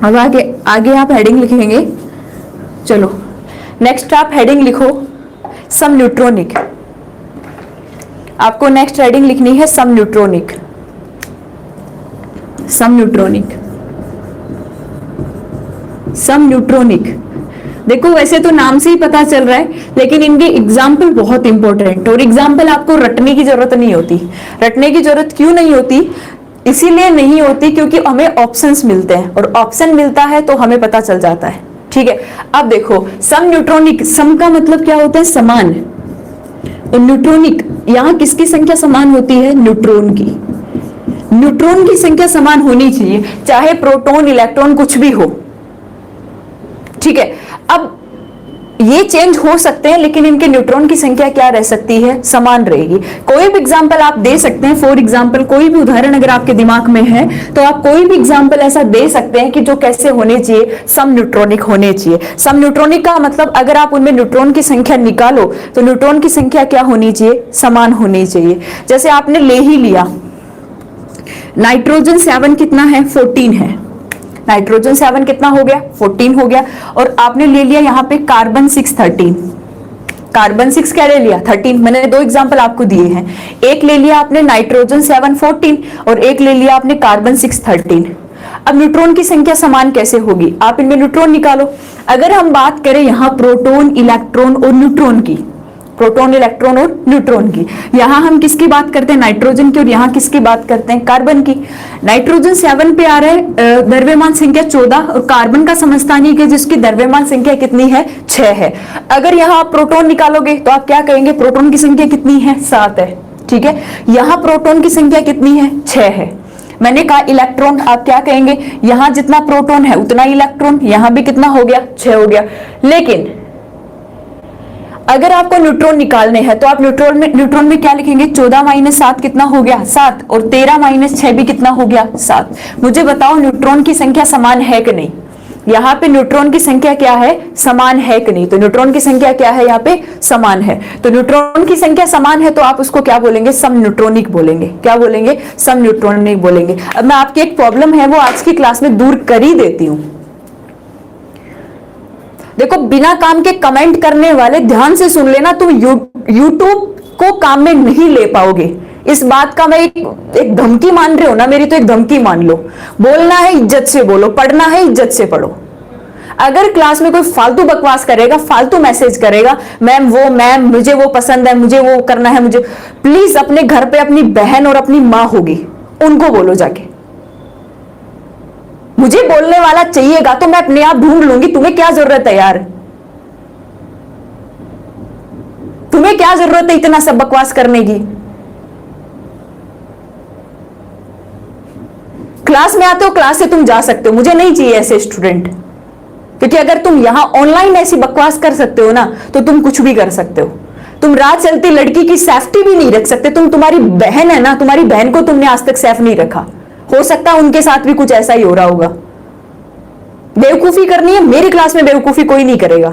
अब आगे आगे आप हेडिंग लिखेंगे। चलो नेक्स्ट आप हेडिंग लिखो सम न्यूट्रॉनिक। आपको नेक्स्ट हेडिंग लिखनी है सम न्यूट्रॉनिक। सम न्यूट्रॉनिक, सम न्यूट्रॉनिक। देखो वैसे तो नाम से ही पता चल रहा है, लेकिन इनके एग्जाम्पल बहुत इंपॉर्टेंट, और एग्जाम्पल आपको रटने की जरूरत नहीं होती। रटने की जरूरत क्यों नहीं होती? इसीलिए नहीं होती क्योंकि हमें ऑप्शंस मिलते हैं, और ऑप्शन मिलता है तो हमें पता चल जाता है। ठीक है, अब देखो सम न्यूट्रॉनिक, सम का मतलब क्या होता है? समान। और न्यूट्रॉनिक, यहां किसकी संख्या समान होती है? न्यूट्रॉन की। न्यूट्रॉन की संख्या समान होनी चाहिए, चाहे प्रोटॉन इलेक्ट्रॉन कुछ भी हो। ठीक है, अब ये चेंज हो सकते हैं, लेकिन इनके न्यूट्रॉन की संख्या क्या रह सकती है? समान रहेगी। कोई भी एग्जांपल आप दे सकते हैं, फॉर एग्जांपल कोई भी उदाहरण अगर आपके दिमाग में है तो आप कोई भी एग्जांपल ऐसा दे सकते हैं कि जो कैसे होने चाहिए? सम न्यूट्रॉनिक होने चाहिए। सम न्यूट्रॉनिक का मतलब अगर आप उनमें न्यूट्रॉन की संख्या निकालो तो न्यूट्रॉन की संख्या क्या होनी चाहिए? समान होनी चाहिए। जैसे आपने ले ही लिया नाइट्रोजन 7 कितना है? 14 है। नाइट्रोजन 7 कितना हो गया? 14 हो गया। और आपने ले लिया यहाँ पे कार्बन 6 13। कार्बन 6 क्या ले लिया? 13। मैंने 2 एग्जांपल आपको दिए हैं, एक ले लिया आपने नाइट्रोजन 7 14 और एक ले लिया आपने कार्बन 6 13। अब न्यूट्रॉन की संख्या समान कैसे होगी? आप इनमें न्यूट्रॉन निकालो। अगर हम बात करें यहाँ प्रोटॉन इलेक्ट्रॉन और न्यूट्रॉन की, प्रोटॉन इलेक्ट्रॉन और न्यूट्रॉन की, यहां हम किसकी बात करते हैं? नाइट्रोजन की। और यहां किसकी बात करते हैं? कार्बन की। नाइट्रोजन 7 पे आ रहा है द्रव्यमान संख्या 14, और कार्बन का समस्थानिक है जिसकी द्रव्यमान संख्या कितनी है? 6 है। अगर यहां आप प्रोटॉन निकालोगे तो आप क्या कहेंगे? प्रोटॉन की संख्या कितनी है? 7 है। ठीक है, यहां प्रोटॉन की संख्या कितनी है? 6 है। मैंने कहा इलेक्ट्रॉन, आप क्या कहेंगे? यहां जितना प्रोटॉन है उतना इलेक्ट्रॉन, यहां भी कितना हो गया? 6 हो गया। लेकिन अगर आपको न्यूट्रॉन निकालने हैं तो आप न्यूट्रॉन में क्या लिखेंगे? 14 माइनस 7 कितना हो गया? 7। और 13 माइनस 6 भी कितना हो गया? 7। मुझे बताओ न्यूट्रॉन की संख्या समान है कि नहीं? यहाँ पे न्यूट्रॉन की संख्या क्या है? समान है कि नहीं? तो न्यूट्रॉन की संख्या क्या है? यहाँ पे समान है। तो न्यूट्रॉन की संख्या समान है तो आप उसको क्या बोलेंगे? सम न्यूट्रॉनिक बोलेंगे। क्या बोलेंगे? सम न्यूट्रॉनिक बोलेंगे। अब मैं आपकी एक प्रॉब्लम है वो आज की क्लास में दूर कर ही देती हूँ। देखो बिना काम के कमेंट करने वाले ध्यान से सुन लेना, तुम यूट्यूब को काम में नहीं ले पाओगे। इस बात का मैं एक धमकी मान रहे हो ना मेरी, तो एक धमकी मान लो। बोलना है इज्जत से बोलो, पढ़ना है इज्जत से पढ़ो। अगर क्लास में कोई फालतू बकवास करेगा, फालतू मैसेज करेगा, मैम मुझे वो पसंद है, मुझे वो करना है, मुझे, प्लीज अपने घर पे अपनी बहन और अपनी माँ होगी उनको बोलो जाके। मुझे बोलने वाला चाहिएगा तो मैं अपने आप ढूंढ लूंगी। तुम्हें क्या जरूरत है यार? तुम्हें क्या जरूरत है इतना सब बकवास करने की? क्लास में आते हो, क्लास से तुम जा सकते हो, मुझे नहीं चाहिए ऐसे स्टूडेंट। क्योंकि अगर तुम यहां ऑनलाइन ऐसी बकवास कर सकते हो ना तो तुम कुछ भी कर सकते हो। तुम राह चलती लड़की की सेफ्टी भी नहीं रख सकते। तुम्हारी बहन है ना, तुम्हारी बहन को तुमने आज तक सेफ नहीं रखा। हो सकता है उनके साथ भी कुछ ऐसा ही हो रहा होगा। बेवकूफी करनी है, मेरी क्लास में बेवकूफी कोई नहीं करेगा।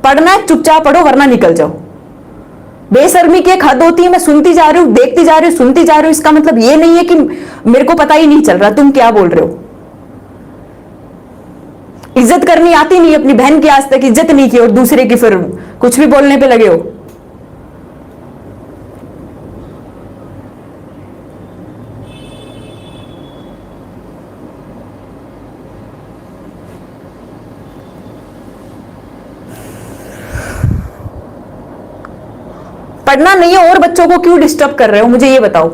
पढ़ना है चुपचाप पढ़ो वरना निकल जाओ। बेशर्मी की एक हद होती है। मैं सुनती जा रही हूं, देखती जा रही हूं, सुनती जा रही हूं, इसका मतलब ये नहीं है कि मेरे को पता ही नहीं चल रहा तुम क्या बोल रहे हो। इज्जत करनी आती नहीं, अपनी बहन की आज तक इज्जत नहीं की और दूसरे की फिर कुछ भी बोलने पे लगे हो। पढ़ना नहीं है और बच्चों को क्यों डिस्टर्ब कर रहे हो? मुझे ये बताओ।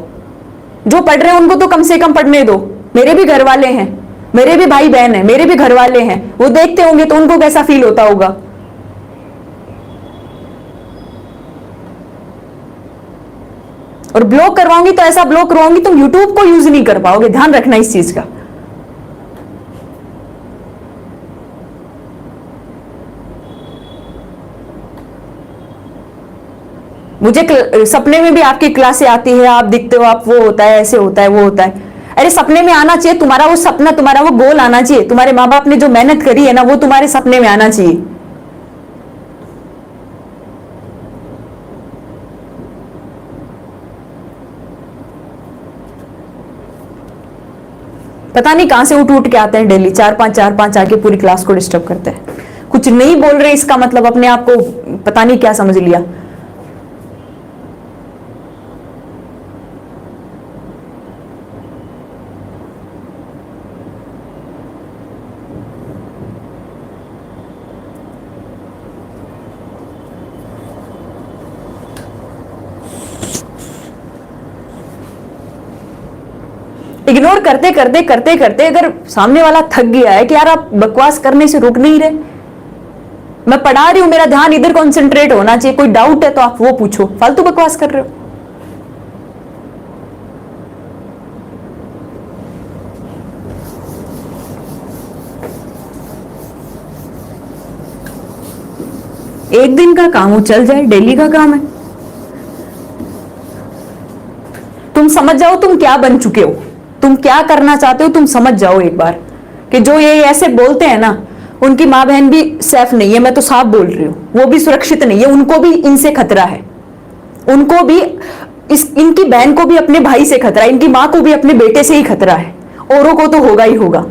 जो पढ़ रहे हैं उनको तो कम से कम पढ़ने दो। मेरे भी घर वाले हैं, मेरे भी भाई बहन हैं, मेरे भी घर वाले हैं, वो देखते होंगे तो उनको कैसा फील होता होगा। और ब्लॉक करवाऊंगी तो ऐसा ब्लॉक करवाऊंगी तुम यूट्यूब को यूज नहीं कर पाओगे। ध्यान रखना इस चीज का। मुझे सपने में भी आपकी क्लासें आती है, आप दिखते हो, आप वो होता है, ऐसे होता है, वो होता है। अरे सपने में आना चाहिए, तुम्हारा वो सपना, तुम्हारा वो गोल आना चाहिए, तुम्हारे माँ बाप ने जो मेहनत करी है ना वो तुम्हारे सपने में आना चाहिए। पता नहीं कहां से उठ उठ के आते हैं डेली, 4-5 आके पूरी क्लास को डिस्टर्ब करते हैं। कुछ नहीं बोल रहे इसका मतलब अपने आप को पता नहीं क्या समझ लिया। इग्नोर करते करते करते करते अगर सामने वाला थक गया है कि यार आप बकवास करने से रुक नहीं रहे, मैं पढ़ा रही हूं, मेरा ध्यान इधर कंसंट्रेट होना चाहिए, कोई डाउट है तो आप वो पूछो, फालतू बकवास कर रहे हो। एक दिन का काम हो चल जाए, डेली का काम है। तुम समझ जाओ तुम क्या बन चुके हो, तुम क्या करना चाहते हो, तुम समझ जाओ एक बार कि जो ये ऐसे बोलते हैं ना उनकी माँ बहन भी सेफ नहीं है, मैं तो साफ बोल रही हूं, वो भी सुरक्षित नहीं है, उनको भी इनसे खतरा है, उनको भी इनकी बहन को भी अपने भाई से खतरा है, इनकी माँ को भी अपने बेटे से ही खतरा है, औरों को तो होगा ही होगा।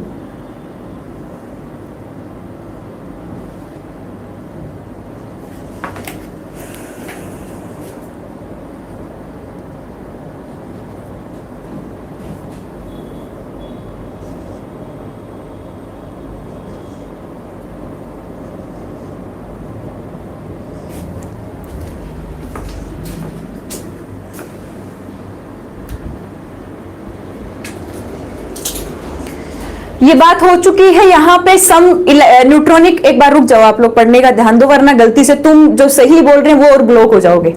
ये बात हो चुकी है यहाँ पे सम न्यूट्रॉनिक। एक बार रुक जाओ, आप लोग पढ़ने का ध्यान दो, वरना गलती से तुम जो सही बोल रहे हैं वो और ब्लॉक हो जाओगे।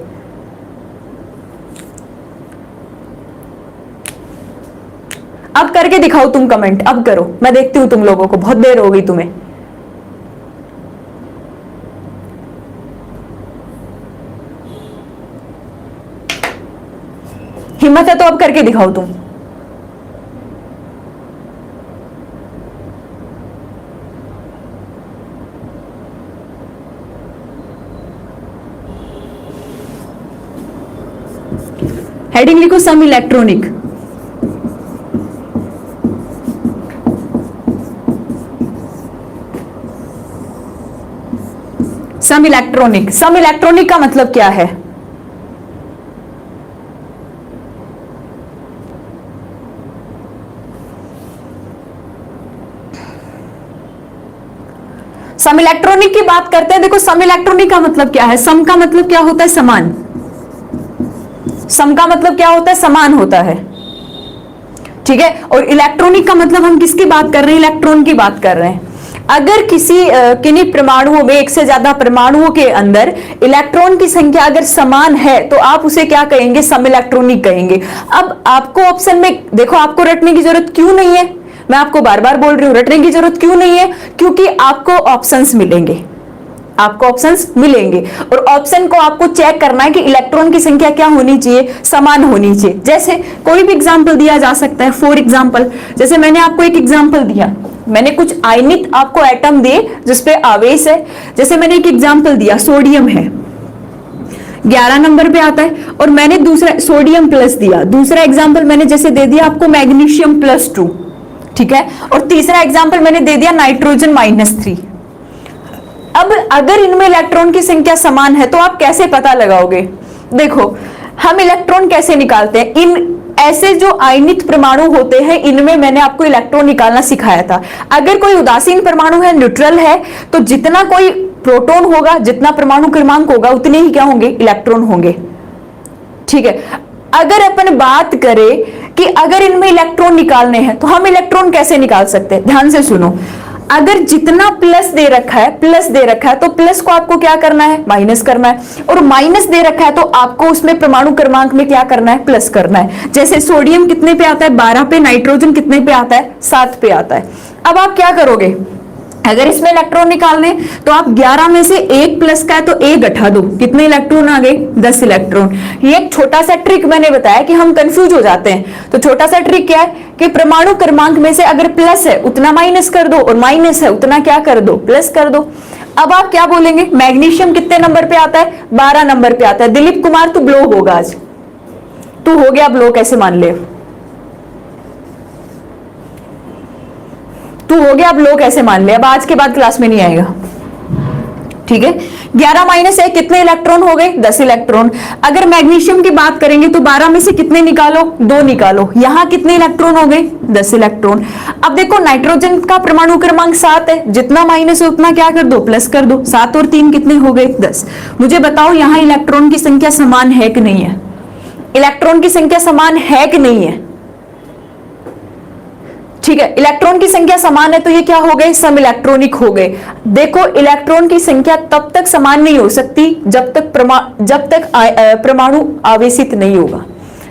अब करके दिखाओ तुम कमेंट, अब करो, मैं देखती हूं तुम लोगों को, बहुत देर हो गई तुम्हें। हिम्मत है तो अब करके दिखाओ तुम। हेडिंग लिखो सम इलेक्ट्रॉनिक। सम इलेक्ट्रॉनिक, सम इलेक्ट्रॉनिक का मतलब क्या है? सम इलेक्ट्रॉनिक की बात करते हैं। देखो सम इलेक्ट्रॉनिक का मतलब क्या है? सम का मतलब क्या होता है? समान। सम का मतलब क्या होता है? समान होता है, ठीक है। और इलेक्ट्रॉनिक का मतलब हम किसकी बात कर रहे हैं? इलेक्ट्रॉन की बात कर रहे हैं। अगर किसी किन्हीं परमाणुओं में, एक से ज्यादा परमाणुओं के अंदर इलेक्ट्रॉन की संख्या अगर समान है तो आप उसे क्या कहेंगे? सम इलेक्ट्रॉनिक कहेंगे। अब आपको ऑप्शन में देखो, आपको रटने की जरूरत क्यों नहीं है, मैं आपको बार बार बोल रही हूं, रटने की जरूरत क्यों नहीं है? क्योंकि आपको ऑप्शंस मिलेंगे, आपको ऑप्शंस मिलेंगे और ऑप्शन को आपको चेक करना है कि इलेक्ट्रॉन की संख्या क्या होनी चाहिए? समान होनी चाहिए। जैसे कोई भी एग्जांपल दिया जा सकता है, फॉर एग्जांपल जैसे मैंने आपको एक एग्जांपल दिया, मैंने कुछ आयनित आपको एटम दिए जिसपे आवेश है। जैसे मैंने एक एग्जांपल दिया, सोडियम है 11 नंबर पे आता है, और मैंने दूसरा सोडियम प्लस दिया। दूसरा एग्जांपल मैंने जैसे दे दिया आपको मैग्नीशियम +2, ठीक है। और तीसरा एग्जांपल मैंने दे दिया नाइट्रोजन -3। अब अगर इनमें इलेक्ट्रॉन की संख्या समान है तो आप कैसे पता लगाओगे? देखो हम इलेक्ट्रॉन कैसे निकालते हैं, इन ऐसे जो आयनित परमाणु होते हैं इनमें मैंने आपको इलेक्ट्रॉन निकालना सिखाया था। अगर कोई उदासीन परमाणु है, न्यूट्रल है, तो जितना कोई प्रोटॉन होगा, जितना परमाणु क्रमांक होगा, उतने ही क्या होंगे? इलेक्ट्रॉन होंगे, ठीक है। अगर अपन बात करें कि अगर इनमें इलेक्ट्रॉन निकालने हैं तो हम इलेक्ट्रॉन कैसे निकाल सकते हैं? ध्यान से सुनो, अगर जितना प्लस दे रखा है तो प्लस को आपको क्या करना है? माइनस करना है, और माइनस दे रखा है तो आपको उसमें परमाणु क्रमांक में क्या करना है? प्लस करना है। जैसे सोडियम कितने पे आता है? 12 पे। नाइट्रोजन कितने पे आता है? 7 पे आता है। अब आप क्या करोगे? अगर इसमें इलेक्ट्रॉन निकालने तो आप 11 में से 1 प्लस का है तो 1 घटा दो, कितने इलेक्ट्रॉन आ गए? 10 इलेक्ट्रॉन। ये एक छोटा सा ट्रिक मैंने बताया कि हम कंफ्यूज हो जाते हैं। तो छोटा सा ट्रिक क्या है कि परमाणु क्रमांक में से अगर प्लस है उतना माइनस कर दो और माइनस है उतना क्या कर दो? प्लस कर दो। अब आप क्या बोलेंगे? मैग्नीशियम कितने नंबर पे आता है? 12 नंबर पे आता है। दिलीप कुमार तू ब्लो होगा आज, तू हो गया ब्लो, कैसे मान ले? तू हो गया अब लो कैसे मान ले? अब आज के बाद क्लास में नहीं आएगा, ठीक है। 11 माइनस 1 कितने इलेक्ट्रॉन हो गए? 10 इलेक्ट्रॉन। अगर मैग्नीशियम की बात करेंगे तो 12 में से कितने निकालो? 2 निकालो। यहां कितने इलेक्ट्रॉन हो गए? 10 इलेक्ट्रॉन। अब देखो नाइट्रोजन का परमाणु क्रमांक 7 है, जितना माइनस है उतना क्या कर दो? प्लस कर दो। 7 और 3 कितने हो गए? 10। मुझे बताओ यहां इलेक्ट्रॉन की संख्या समान है कि नहीं है? इलेक्ट्रॉन की संख्या समान है कि नहीं है? ठीक है, इलेक्ट्रॉन की संख्या समान है तो ये क्या हो गए? सम इलेक्ट्रॉनिक हो गए। देखो इलेक्ट्रॉन की संख्या तब तक समान नहीं हो सकती जब तक परमाणु आवेशित नहीं होगा।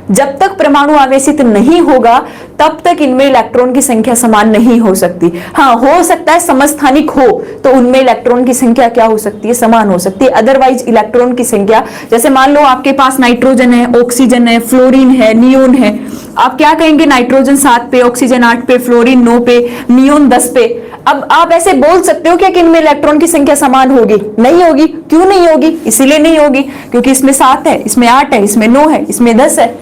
जब तक परमाणु आवेशित नहीं होगा तब तक इनमें इलेक्ट्रॉन की संख्या समान नहीं हो सकती। हाँ, हो सकता है समस्थानिक हो तो उनमें इलेक्ट्रॉन की संख्या क्या हो सकती है? समान हो सकती है। अदरवाइज इलेक्ट्रॉन की संख्या, जैसे मान लो आपके पास नाइट्रोजन है, ऑक्सीजन है, फ्लोरीन है, नियोन है, आप क्या कहेंगे? नाइट्रोजन 7 पे, ऑक्सीजन 8 पे, फ्लोरीन 9 पे, नियोन 10 पे। अब आप ऐसे बोल सकते हो क्या कि इनमें इलेक्ट्रॉन की संख्या समान होगी? नहीं होगी। क्यों नहीं होगी? इसीलिए नहीं होगी क्योंकि इसमें 7 है, इसमें 8 है, इसमें 9 है, इसमें 10 है।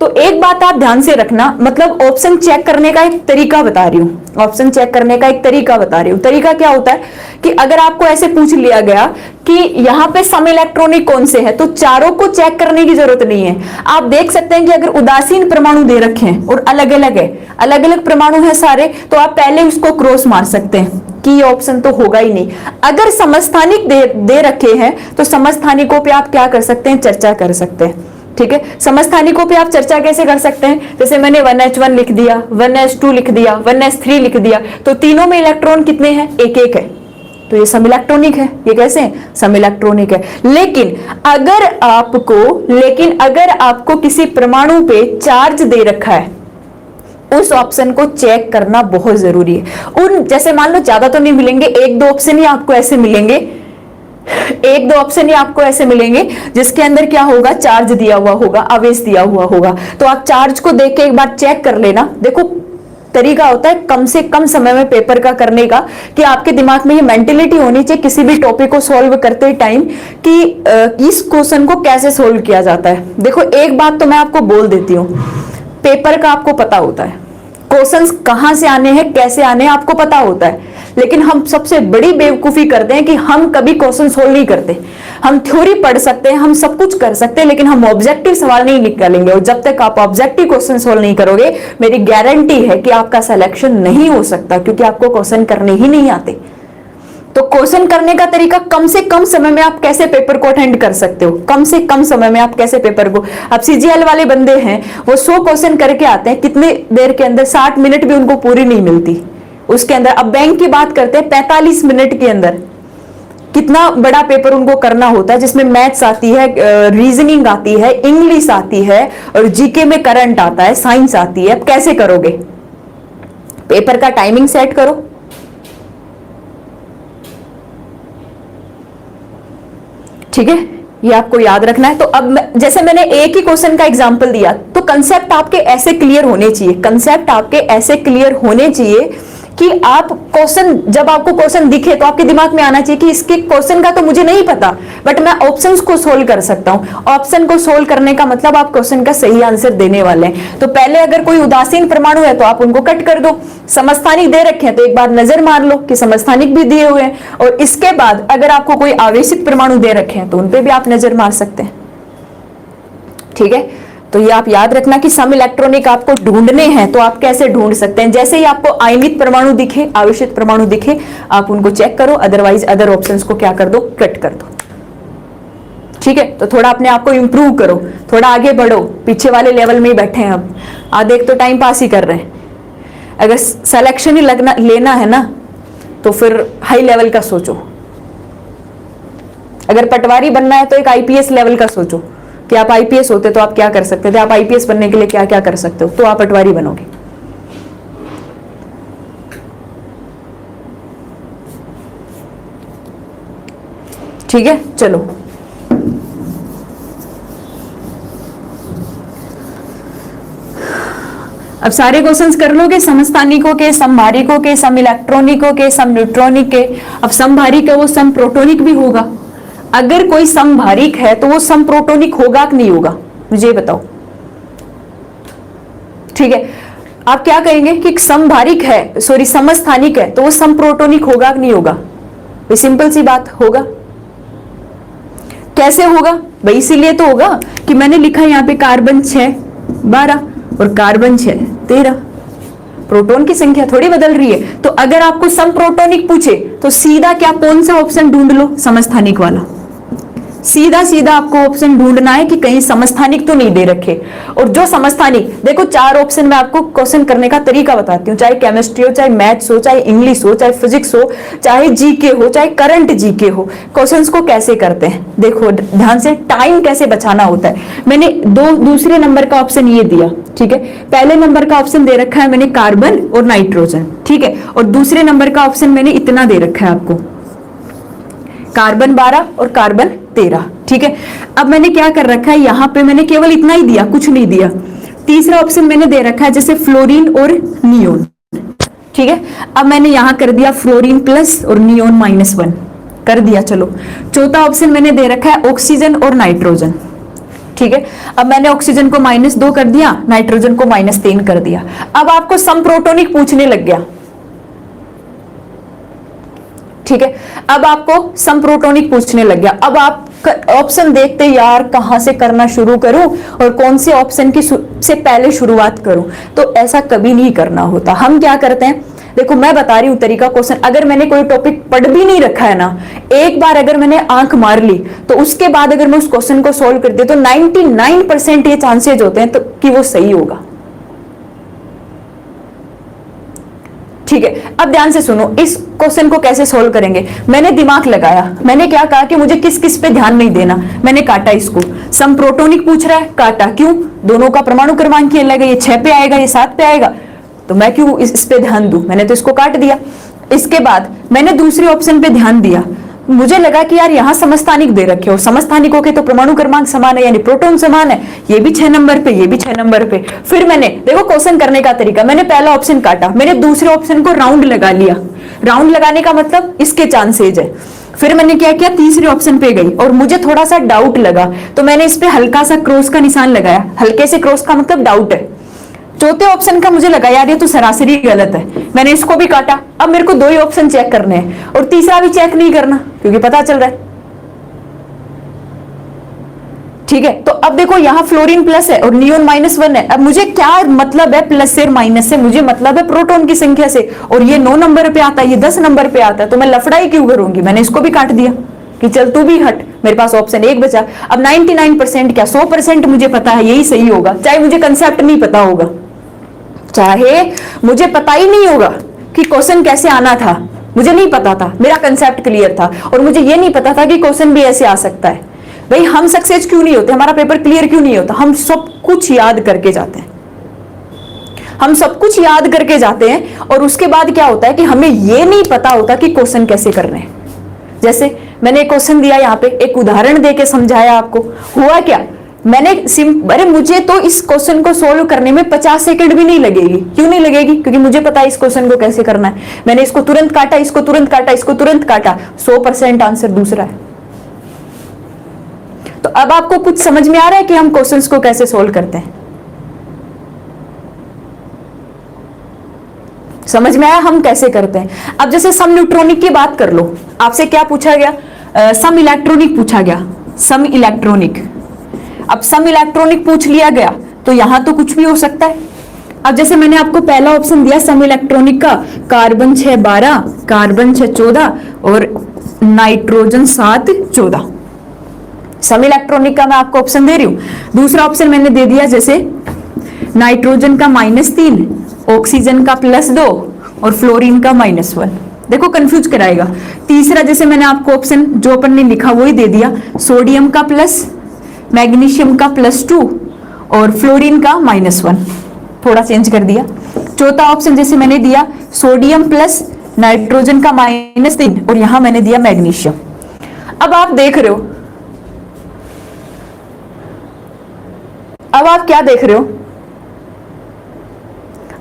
तो एक बात आप ध्यान से रखना, मतलब ऑप्शन चेक करने का एक तरीका बता रही हूं। ऑप्शन चेक करने का एक तरीका बता रही हूं। तरीका क्या होता है कि अगर आपको ऐसे पूछ लिया गया कि यहां पे सम इलेक्ट्रॉनिक कौन से है, तो चारों को चेक करने की जरूरत नहीं है। आप देख सकते हैं कि अगर उदासीन परमाणु दे रखे हैं और अलग अलग है, अलग अलग परमाणु है सारे, तो आप पहले उसको क्रॉस मार सकते हैं कि ये ऑप्शन तो होगा ही नहीं। अगर समस्थानिक दे रखे हैं तो समस्थानिकों पे आप क्या कर सकते हैं? चर्चा कर सकते हैं, ठीक है। समस्थानिकों पे आप चर्चा कैसे कर सकते हैं? जैसे मैंने 1h1 लिख दिया, 1h2 लिख दिया, 1h3 लिख दिया, तो तीनों में इलेक्ट्रॉन कितने हैं? एक एक है, तो ये सम इलेक्ट्रॉनिक है। ये कैसे है? सम इलेक्ट्रॉनिक है। लेकिन अगर आपको किसी परमाणु पे चार्ज दे रखा है, उस ऑप्शन को चेक करना बहुत जरूरी है। उन जैसे मान लो ज्यादा तो नहीं मिलेंगे, 1-2 ऑप्शन ही आपको ऐसे मिलेंगे, 1-2 ऑप्शन ही आपको ऐसे मिलेंगे जिसके अंदर क्या होगा? चार्ज दिया हुआ होगा, आवेश दिया हुआ होगा। तो आप चार्ज को देख के एक बार चेक कर लेना। देखो तरीका होता है कम से कम समय में पेपर का करने का, कि आपके दिमाग में ये मेंटेलिटी होनी चाहिए किसी भी टॉपिक को सॉल्व करते टाइम कि इस क्वेश्चन को कैसे सॉल्व किया जाता है। देखो एक बात तो मैं आपको बोल देती हूँ, पेपर का आपको पता होता है, क्वेश्चंस कहां से आने हैं, कैसे आने हैं, आपको पता होता है। लेकिन हम सबसे बड़ी बेवकूफी करते हैं कि हम कभी क्वेश्चन सोल्व नहीं करते। हम थ्योरी पढ़ सकते हैं, हम सब कुछ कर सकते हैं, लेकिन हम ऑब्जेक्टिव सवाल नहीं निकालेंगे। और जब तक आप ऑब्जेक्टिव क्वेश्चन सोल्व नहीं करोगे, मेरी गारंटी है कि आपका सिलेक्शन नहीं हो सकता, क्योंकि आपको क्वेश्चन करने ही नहीं आते। तो क्वेश्चन करने का तरीका, कम से कम समय में आप कैसे पेपर को अटेंड कर सकते हो, कम से कम समय में आप कैसे पेपर को, अब सीजीएल वाले बंदे हैं वो 100 क्वेश्चन करके आते हैं, कितने देर के अंदर? 60 मिनट भी उनको पूरी नहीं मिलती उसके अंदर। अब बैंक की बात करते हैं, 45 मिनट के अंदर कितना बड़ा पेपर उनको करना होता है, जिसमें मैथ्स आती है, रीजनिंग आती है, इंग्लिश आती है, और जीके में करंट आता है, साइंस आती है। अब कैसे करोगे? पेपर का टाइमिंग सेट करो, ठीक है, ये आपको याद रखना है। तो अब जैसे मैंने एक ही क्वेश्चन का एग्जांपल दिया, तो कंसेप्ट आपके ऐसे क्लियर होने चाहिए, कंसेप्ट आपके ऐसे क्लियर होने चाहिए कि आप क्वेश्चन, जब आपको क्वेश्चन दिखे तो आपके दिमाग में आना चाहिए कि इसके क्वेश्चन का तो मुझे नहीं पता, बट मैं ऑप्शंस को सोल्व कर सकता हूं। ऑप्शन को सोल्व करने का मतलब आप क्वेश्चन का सही आंसर देने वाले हैं। तो पहले अगर कोई उदासीन परमाणु है तो आप उनको कट कर दो, समस्थानिक दे रखे हैं तो एक बार नजर मार लो कि समस्थानिक भी दिए हुए हैं, और इसके बाद अगर आपको कोई आवेशित परमाणु दे रखे हैं तो उनपे भी आप नजर मार सकते हैं, ठीक है। तो ये आप याद रखना कि सम इलेक्ट्रॉनिक आपको ढूंढने हैं तो आप कैसे ढूंढ सकते हैं। जैसे ही आपको आयनित परमाणु दिखे, आवेशित परमाणु दिखे, आप उनको चेक करो, अदरवाइज अदर ऑप्शंस को क्या कर दो? कट कर दो, ठीक है। तो थोड़ा अपने आप को इंप्रूव करो, थोड़ा आगे बढ़ो, पीछे वाले लेवल में ही बैठे हैं अब, आधे एक तो टाइम पास ही कर रहे हैं। अगर सिलेक्शन ही लेना है ना तो फिर हाई लेवल का सोचो, अगर पटवारी बनना है तो एक आईपीएस लेवल का सोचो कि आप आईपीएस होते तो आप क्या कर सकते थे, आप आईपीएस बनने के लिए क्या क्या कर सकते हो, तो आप पटवारी बनोगे, ठीक है, चलो अब सारे क्वेश्चंस कर लोगे, समस्थानिकों के, समभारिकों के, सम इलेक्ट्रॉनिकों के, सम न्यूट्रॉनिक के। अब समभारिक है वो सम प्रोटोनिक भी होगा। अगर कोई समभारिक है तो वो सम प्रोटोनिक होगा कि नहीं होगा, मुझे ये बताओ। ठीक है, आप क्या कहेंगे कि समभारिक है, सॉरी समस्थानिक है तो वो सम प्रोटोनिक होगा कि नहीं होगा? ये सिंपल सी बात, होगा। कैसे होगा भाई? इसीलिए तो होगा कि मैंने लिखा यहाँ पे कार्बन 6 12 और कार्बन 6 13। प्रोटॉन की संख्या थोड़ी बदल रही है। तो अगर आपको सम प्रोटोनिक पूछे तो सीधा क्या, कौन सा ऑप्शन ढूंढ लो? समस्थानिक वाला। सीधा सीधा आपको ऑप्शन ढूंढना है कि कहीं समस्थानिक तो नहीं दे रखे। और जो समस्थानिक, देखो 4 ऑप्शन में आपको क्वेश्चन करने का तरीका बताती हूँ, चाहे केमिस्ट्री हो, चाहे मैथ्स हो, चाहे इंग्लिश हो, चाहे फिजिक्स हो, चाहे जीके हो, चाहे करंट जीके हो, क्वेश्चंस को कैसे करते हैं देखो ध्यान से, टाइम कैसे बचाना होता है। मैंने दूसरे नंबर का ऑप्शन ये दिया, ठीक है। पहले नंबर का ऑप्शन दे रखा है मैंने कार्बन और नाइट्रोजन, ठीक है, और दूसरे नंबर का ऑप्शन मैंने इतना दे रखा है आपको, कार्बन 12 और कार्बन 13, ठीक है। अब मैंने क्या कर रखा है, यहां पे मैंने केवल इतना ही दिया, कुछ नहीं दिया। तीसरा ऑप्शन मैंने दे रखा है जैसे फ्लोरीन और नियोन, ठीक है। अब मैंने यहां कर दिया फ्लोरीन प्लस और नियोन -1 कर दिया, चलो। चौथा ऑप्शन मैंने दे रखा है ऑक्सीजन और नाइट्रोजन, ठीक है। अब मैंने ऑक्सीजन को -2 कर दिया, नाइट्रोजन को -3 कर दिया। अब आपको सम प्रोटोनिक पूछने लग गया, ठीक है। अब आपको सम प्रोटोनिक पूछने लग गया। अब आप ऑप्शन देखते यार कहां से करना शुरू करूं और कौन से ऑप्शन की से पहले शुरुआत करूं, तो ऐसा कभी नहीं करना होता। हम क्या करते हैं, देखो मैं बता रही हूं तरीका। क्वेश्चन अगर मैंने कोई टॉपिक पढ़ भी नहीं रखा है ना, एक बार अगर मैंने आंख मार ली तो उसके बाद अगर मैं उस क्वेश्चन को सोल्व करती हूं तो 99% ये चांसेज होते हैं तो कि वो सही होगा, ठीक है। अब ध्यान से सुनो, इस क्वेश्चन को कैसे सोल्व करेंगे। मैंने दिमाग लगाया, मैंने क्या कहा कि मुझे किस किस पे ध्यान नहीं देना, मैंने काटा इसको। सम प्रोटोनिक पूछ रहा है, काटा। क्यों? दोनों का परमाणु क्रमांक ही अलग है, ये 6 पे आएगा, ये 7 पे आएगा, तो मैं क्यों इस पे ध्यान दूं, मैंने तो इसको काट दिया। इसके बाद मैंने दूसरे ऑप्शन पे ध्यान दिया, मुझे लगा कि यार यहां समस्थानिक दे रखे हो, समस्थानिकों के तो परमाणु क्रमांक समान है, यानी प्रोटॉन समान है, ये भी 6 नंबर पे, ये भी 6 नंबर पे। फिर मैंने देखो क्वेश्चन करने का तरीका, मैंने पहला ऑप्शन काटा, मैंने दूसरे ऑप्शन को राउंड लगा लिया। राउंड लगाने का मतलब इसके चांसेज है। फिर मैंने क्या किया, तीसरे ऑप्शन पे गई और मुझे थोड़ा सा डाउट लगा तो मैंने इस पे हल्का सा क्रॉस का निशान लगाया। हल्के से क्रॉस का मतलब डाउट है। चौथे ऑप्शन का मुझे लगा यार ये तो सरासरी गलत है, मैंने इसको भी काटा। अब मेरे को 2 ही ऑप्शन चेक करने हैं और तीसरा भी चेक नहीं करना क्योंकि पता चल रहा है, ठीक है। तो अब देखो यहाँ फ्लोरीन प्लस है और नियोन -1 है। अब मुझे क्या मतलब है प्लस से माइनस से, मुझे मतलब है प्रोटॉन की संख्या से, और ये 9 नंबर पे आता है, ये 10 नंबर पे आता है, तो मैं लफड़ाई क्यों करूंगी। मैंने इसको भी काट दिया कि चल तू भी हट, मेरे पास ऑप्शन 1 बचा। अब 99% क्या 100% मुझे पता है यही सही होगा, चाहे मुझे कंसेप्ट नहीं पता होगा, चाहे मुझे पता ही नहीं होगा कि क्वेश्चन कैसे आना था, मुझे नहीं पता था, मेरा कंसेप्ट क्लियर था और मुझे ये नहीं पता था कि क्वेश्चन भी ऐसे आ सकता है। भाई हम सक्सेस क्यों नहीं होते, हमारा पेपर क्लियर क्यों नहीं होता, हम सब कुछ याद करके जाते हैं, हम सब कुछ याद करके जाते हैं और उसके बाद क्या होता है कि हमें ये नहीं पता होता कि क्वेश्चन कैसे करने हैं। जैसे मैंने एक क्वेश्चन दिया यहाँ पे, एक उदाहरण देके समझाया आपको, हुआ क्या, मैंने अरे मुझे तो इस क्वेश्चन को सोल्व करने में 50 सेकंड भी नहीं लगेगी। क्यों नहीं लगेगी? क्योंकि मुझे पता है इस क्वेश्चन को कैसे करना है। मैंने इसको तुरंत काटा, इसको तुरंत काटा, इसको तुरंत काटा, 100% आंसर दूसरा है। तो अब आपको कुछ समझ में आ रहा है कि हम क्वेश्चंस को कैसे सोल्व करते हैं, समझ में आया हम कैसे करते हैं। अब जैसे सम न्यूट्रॉनिक की बात कर लो, आपसे क्या पूछा गया, सम इलेक्ट्रॉनिक पूछा गया, सम इलेक्ट्रॉनिक। अब सम इलेक्ट्रॉनिक पूछ लिया गया तो यहां तो कुछ भी हो सकता है। अब जैसे मैंने आपको पहला ऑप्शन दिया सम इलेक्ट्रॉनिक का, कार्बन 6 12, कार्बन 6 14 और नाइट्रोजन 7 14। सम इलेक्ट्रॉनिक का मैं आपको ऑप्शन दे रही हूं। दूसरा ऑप्शन मैंने दे दिया जैसे नाइट्रोजन का -3, ऑक्सीजन का +2 और फ्लोरीन का -1। देखो कंफ्यूज कराएगा। तीसरा जैसे मैंने आपको ऑप्शन जो अपन ने लिखा वही दे दिया, सोडियम का प्लस, मैग्नीशियम का +2 और फ्लोरीन का -1, थोड़ा चेंज कर दिया। चौथा ऑप्शन जैसे मैंने दिया सोडियम प्लस नाइट्रोजन का -3 और यहां मैंने दिया मैग्नीशियम। अब आप देख रहे हो, अब आप क्या देख रहे हो,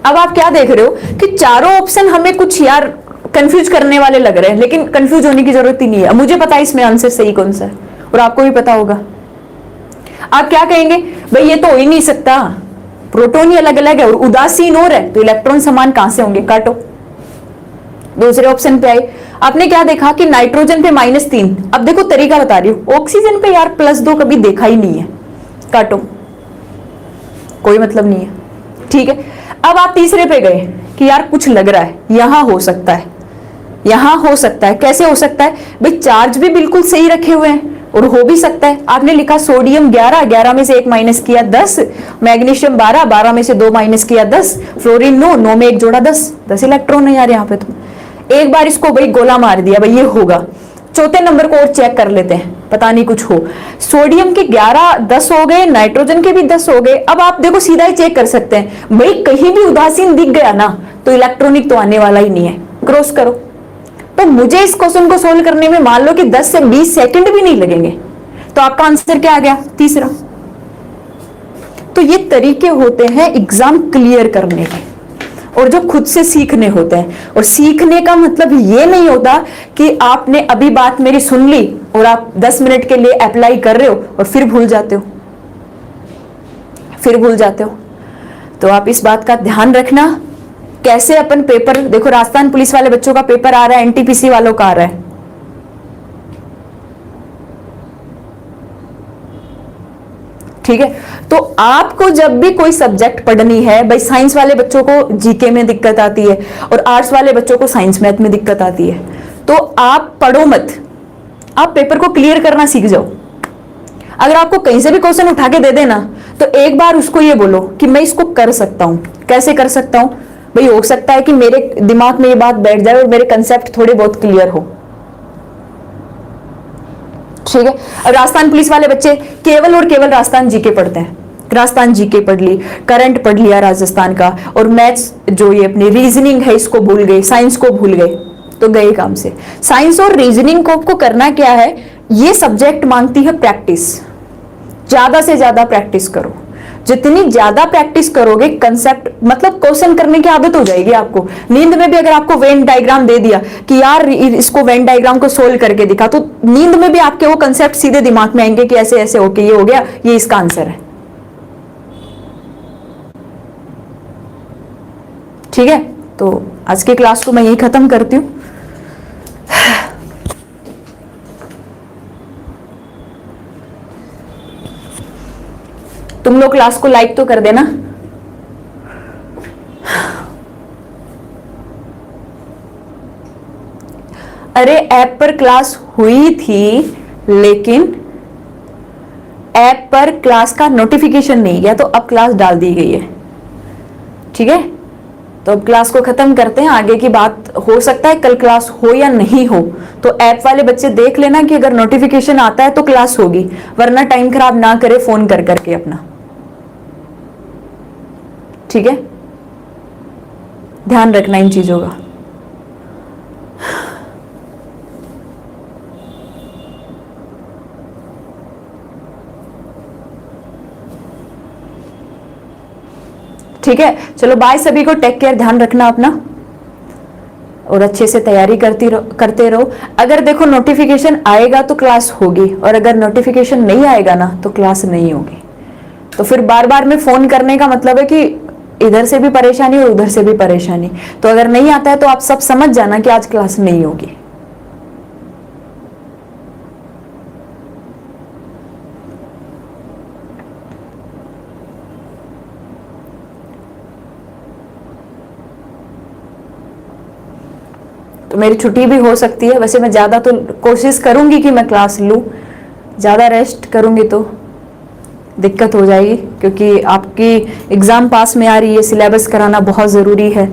अब आप क्या देख रहे हो कि चारों ऑप्शन हमें कुछ यार कंफ्यूज करने वाले लग रहे हैं, लेकिन कंफ्यूज होने की जरूरत ही नहीं है। मुझे पता है इसमें आंसर सही कौन सा है और आपको भी पता होगा। आप क्या कहेंगे, भाई ये तो हो ही नहीं सकता, प्रोटॉन ही अलग अलग है और उदासीन और है, तो इलेक्ट्रॉन समान कहां से होंगे, काटो। दूसरे ऑप्शन पे आए, आपने क्या देखा कि नाइट्रोजन पे -3। अब देखो तरीका बता रही हूं, ऑक्सीजन पे यार +2 कभी देखा ही नहीं है, काटो, कोई मतलब नहीं है, ठीक है। अब आप तीसरे पे गए कि यार कुछ लग रहा है, यहां हो सकता है, यहां हो सकता है, कैसे हो सकता है भाई, चार्ज भी बिल्कुल सही रखे हुए हैं और हो भी सकता है। आपने लिखा सोडियम 11, 11 में से 1 माइनस किया 10, मैग्नीशियम 12, 12 में से 2 माइनस किया 10, फ्लोरीन 9, 9 में 1 जोड़ा 10, 10 इलेक्ट्रॉन है यार यहाँ पे। तो एक बार इसको भाई गोला मार दिया, भाई ये होगा। चौथे नंबर को और चेक कर लेते हैं, पता नहीं कुछ हो। सोडियम के 11 10 हो गए, नाइट्रोजन के भी 10 हो गए। अब आप देखो सीधा ही चेक कर सकते हैं, भाई कहीं भी उदासीन दिख गया ना तो इलेक्ट्रॉनिक तो आने वाला ही नहीं है, क्रॉस करो। तो मुझे इस क्वेश्चन को सोल्व करने में मान लो कि 10 से 20 सेकंड भी नहीं लगेंगे, तो आपका आंसर क्या आ गया, तीसरा। तो ये तरीके होते हैं एग्जाम क्लियर करने के, और जो खुद से सीखने होते हैं। और सीखने का मतलब ये नहीं होता कि आपने अभी बात मेरी सुन ली और आप 10 मिनट के लिए अप्लाई कर रहे हो और फिर भूल जाते हो, फिर भूल जाते हो। तो आप इस बात का ध्यान रखना। कैसे अपन पेपर, देखो राजस्थान पुलिस वाले बच्चों का पेपर आ रहा है, एनटीपीसी वालों का आ रहा है, ठीक है। तो आपको जब भी कोई सब्जेक्ट पढ़नी है, भाई साइंस वाले बच्चों को जीके में दिक्कत आती है और आर्ट्स वाले बच्चों को साइंस मैथ में दिक्कत आती है, तो आप पढ़ो मत, आप पेपर को क्लियर करना सीख जाओ। अगर आपको कहीं से भी क्वेश्चन उठा के दे देना तो एक बार उसको ये बोलो कि मैं इसको कर सकता हूं। कैसे कर सकता हूं भाई, हो सकता है कि मेरे दिमाग में ये बात बैठ जाए और मेरे कंसेप्ट थोड़े बहुत क्लियर हो, ठीक है। अब राजस्थान पुलिस वाले बच्चे केवल और केवल राजस्थान जीके पढ़ते हैं, राजस्थान जीके पढ़ ली, करंट पढ़ लिया राजस्थान का, और मैथ्स जो ये अपनी रीजनिंग है इसको भूल गए, साइंस को भूल गए, तो गए काम से। साइंस और रीजनिंग को आपको करना क्या है, ये सब्जेक्ट मांगती है प्रैक्टिस, ज्यादा से ज्यादा प्रैक्टिस करो। जितनी ज्यादा प्रैक्टिस करोगे, कंसेप्ट मतलब क्वेश्चन करने की आदत हो जाएगी आपको। नींद में भी अगर आपको वेन डायग्राम दे दिया कि यार इसको वेन डायग्राम को सोल्व करके दिखा, तो नींद में भी आपके वो कंसेप्ट सीधे दिमाग में आएंगे कि ऐसे ऐसे होके ये हो गया, ये इसका आंसर है, ठीक है। तो आज की क्लास को मैं यही खत्म करती हूं। तुम लोग क्लास को लाइक तो कर देना। अरे ऐप पर क्लास हुई थी, लेकिन ऐप पर क्लास का नोटिफिकेशन नहीं गया, तो अब क्लास डाल दी गई है, ठीक है। तो अब क्लास को खत्म करते हैं, आगे की बात हो सकता है कल क्लास हो या नहीं हो, तो ऐप वाले बच्चे देख लेना कि अगर नोटिफिकेशन आता है तो क्लास होगी, वरना टाइम खराब ना करे फोन कर करके अपना, ठीक है। ध्यान रखना इन चीजों का। ठीक है, चलो बाय सभी को, टेक केयर, ध्यान रखना अपना और अच्छे से तैयारी करते रहो। अगर देखो नोटिफिकेशन आएगा तो क्लास होगी, और अगर नोटिफिकेशन नहीं आएगा ना तो क्लास नहीं होगी। तो फिर बार बार में फोन करने का मतलब है कि इधर से भी परेशानी और उधर से भी परेशानी। तो अगर नहीं आता है तो आप सब समझ जाना कि आज क्लास नहीं होगी। तो मेरी छुट्टी भी हो सकती है, वैसे मैं ज्यादा तो कोशिश करूंगी कि मैं क्लास लूं, ज्यादा रेस्ट करूंगी तो दिक्कत हो जाएगी, क्योंकि आपकी एग्जाम पास में आ रही है, सिलेबस कराना बहुत जरूरी है।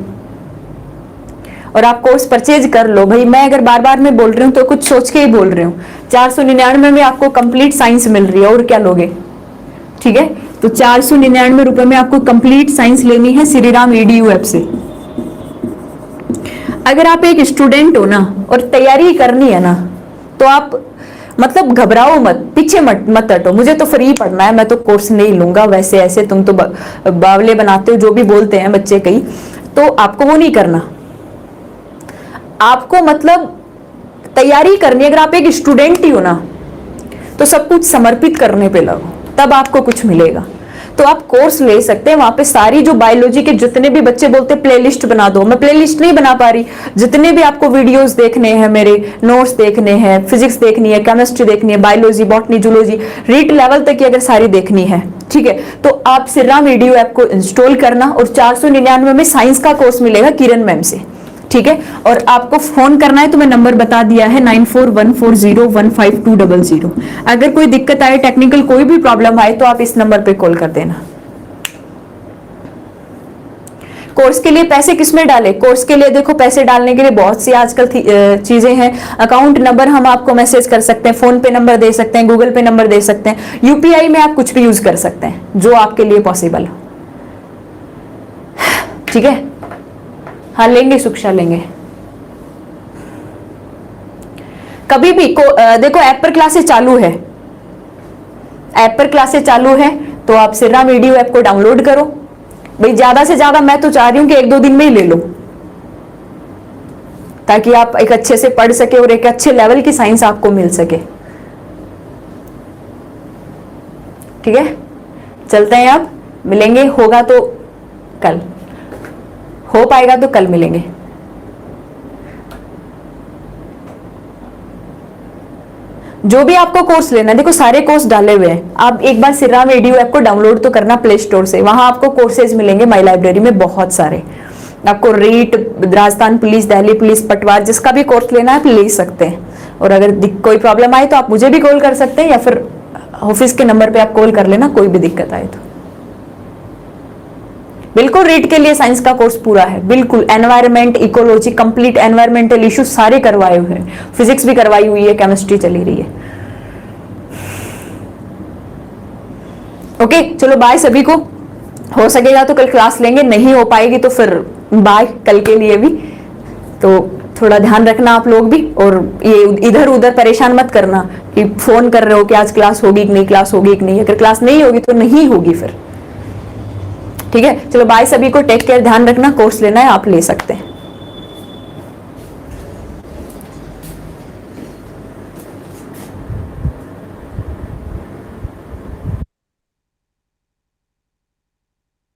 और आप कोर्स परचेज कर लो भाई। मैं अगर बार बार में बोल रही हूँ तो कुछ सोच के ही बोल रही हूँ। 499 में आपको कंप्लीट साइंस मिल रही है, और क्या लोगे, ठीक है। तो 499 रुपए में आपको कंप्लीट साइंस लेनी है श्री राम EDU ऐप से। अगर आप एक स्टूडेंट हो ना और तैयारी करनी है ना, तो आप मतलब घबराओ मत, पीछे मत हटो, मुझे तो फ्री पढ़ना है, मैं तो कोर्स नहीं लूंगा, वैसे ऐसे तुम तो बावले बनाते हो, जो भी बोलते हैं बच्चे कई, तो आपको वो नहीं करना। आपको मतलब तैयारी करनी है। अगर आप एक स्टूडेंट ही हो ना, तो सब कुछ समर्पित करने पे लगो, तब आपको कुछ मिलेगा। तो आप कोर्स ले सकते हैं, वहां पे सारी जो बायोलॉजी के जितने भी बच्चे बोलते हैं प्लेलिस्ट बना दो, मैं प्लेलिस्ट नहीं बना पा रही। जितने भी आपको वीडियोस देखने हैं, मेरे नोट्स देखने हैं, फिजिक्स देखनी है, केमिस्ट्री देखनी है, biology, botany, zoology, REET level तक की अगर सारी देखनी है, ठीक है, तो आप सिर्रा वीडियो ऐप को इंस्टॉल करना, और 499 में साइंस का कोर्स मिलेगा किरण मैम से, ठीक है। और आपको फोन करना है तो मैं नंबर बता दिया है 9414015200। अगर कोई दिक्कत आए, टेक्निकल कोई भी प्रॉब्लम आए, तो आप इस नंबर पे कॉल कर देना। कोर्स के लिए पैसे किसमें डाले? कोर्स के लिए देखो, पैसे डालने के लिए बहुत सी आजकल चीजें हैं। अकाउंट नंबर हम आपको मैसेज कर सकते हैं, फोन पे नंबर दे सकते हैं, गूगल पे नंबर दे सकते हैं, यूपीआई में आप कुछ भी यूज कर सकते हैं, जो आपके लिए पॉसिबल हो, ठीक है। हाँ लेंगे, शिक्षा लेंगे कभी भी देखो ऐप पर क्लासेस चालू है, ऐप पर क्लासेस चालू है, तो आप सिर्रा वीडियो ऐप को डाउनलोड करो भाई। ज्यादा से ज्यादा मैं तो चाह रही हूं कि 1-2 दिन में ही ले लो, ताकि आप एक अच्छे से पढ़ सके और एक अच्छे लेवल की साइंस आपको मिल सके, ठीक है। चलते हैं, आप मिलेंगे, होगा तो कल, हो पाएगा तो कल मिलेंगे। जो भी आपको कोर्स लेना है, देखो सारे कोर्स डाले हुए हैं, आप एक बार सिर्रा वीडियो ऐप को डाउनलोड तो करना प्ले स्टोर से, वहां आपको कोर्सेज मिलेंगे माई लाइब्रेरी में बहुत सारे। आपको रीट, राजस्थान पुलिस, दिल्ली पुलिस, पटवार, जिसका भी कोर्स लेना है आप ले सकते हैं। और अगर कोई प्रॉब्लम आए तो आप मुझे भी कॉल कर सकते हैं, या फिर ऑफिस के नंबर पे आप कॉल कर लेना, कोई भी दिक्कत आए तो। बिल्कुल रीट के लिए साइंस का कोर्स पूरा है, बिल्कुल environment, ecology, complete environmental issue सारे करवाए हुए हैं, फिजिक्स भी करवाई हुई है, केमिस्ट्री चली रही है। ओके चलो बाय सभी को, हो सकेगा तो कल क्लास लेंगे, नहीं हो पाएगी तो फिर बाय कल के लिए भी। तो थोड़ा ध्यान रखना आप लोग भी, और ये इधर उधर परेशान मत करना कि फोन कर रहे हो कि आज क्लास होगी कि नहीं, क्लास होगी कि नहीं। अगर क्लास नहीं होगी तो नहीं होगी फिर, ठीक है। चलो बाय सभी को, टेक केयर, ध्यान रखना। कोर्स लेना है आप ले सकते हैं।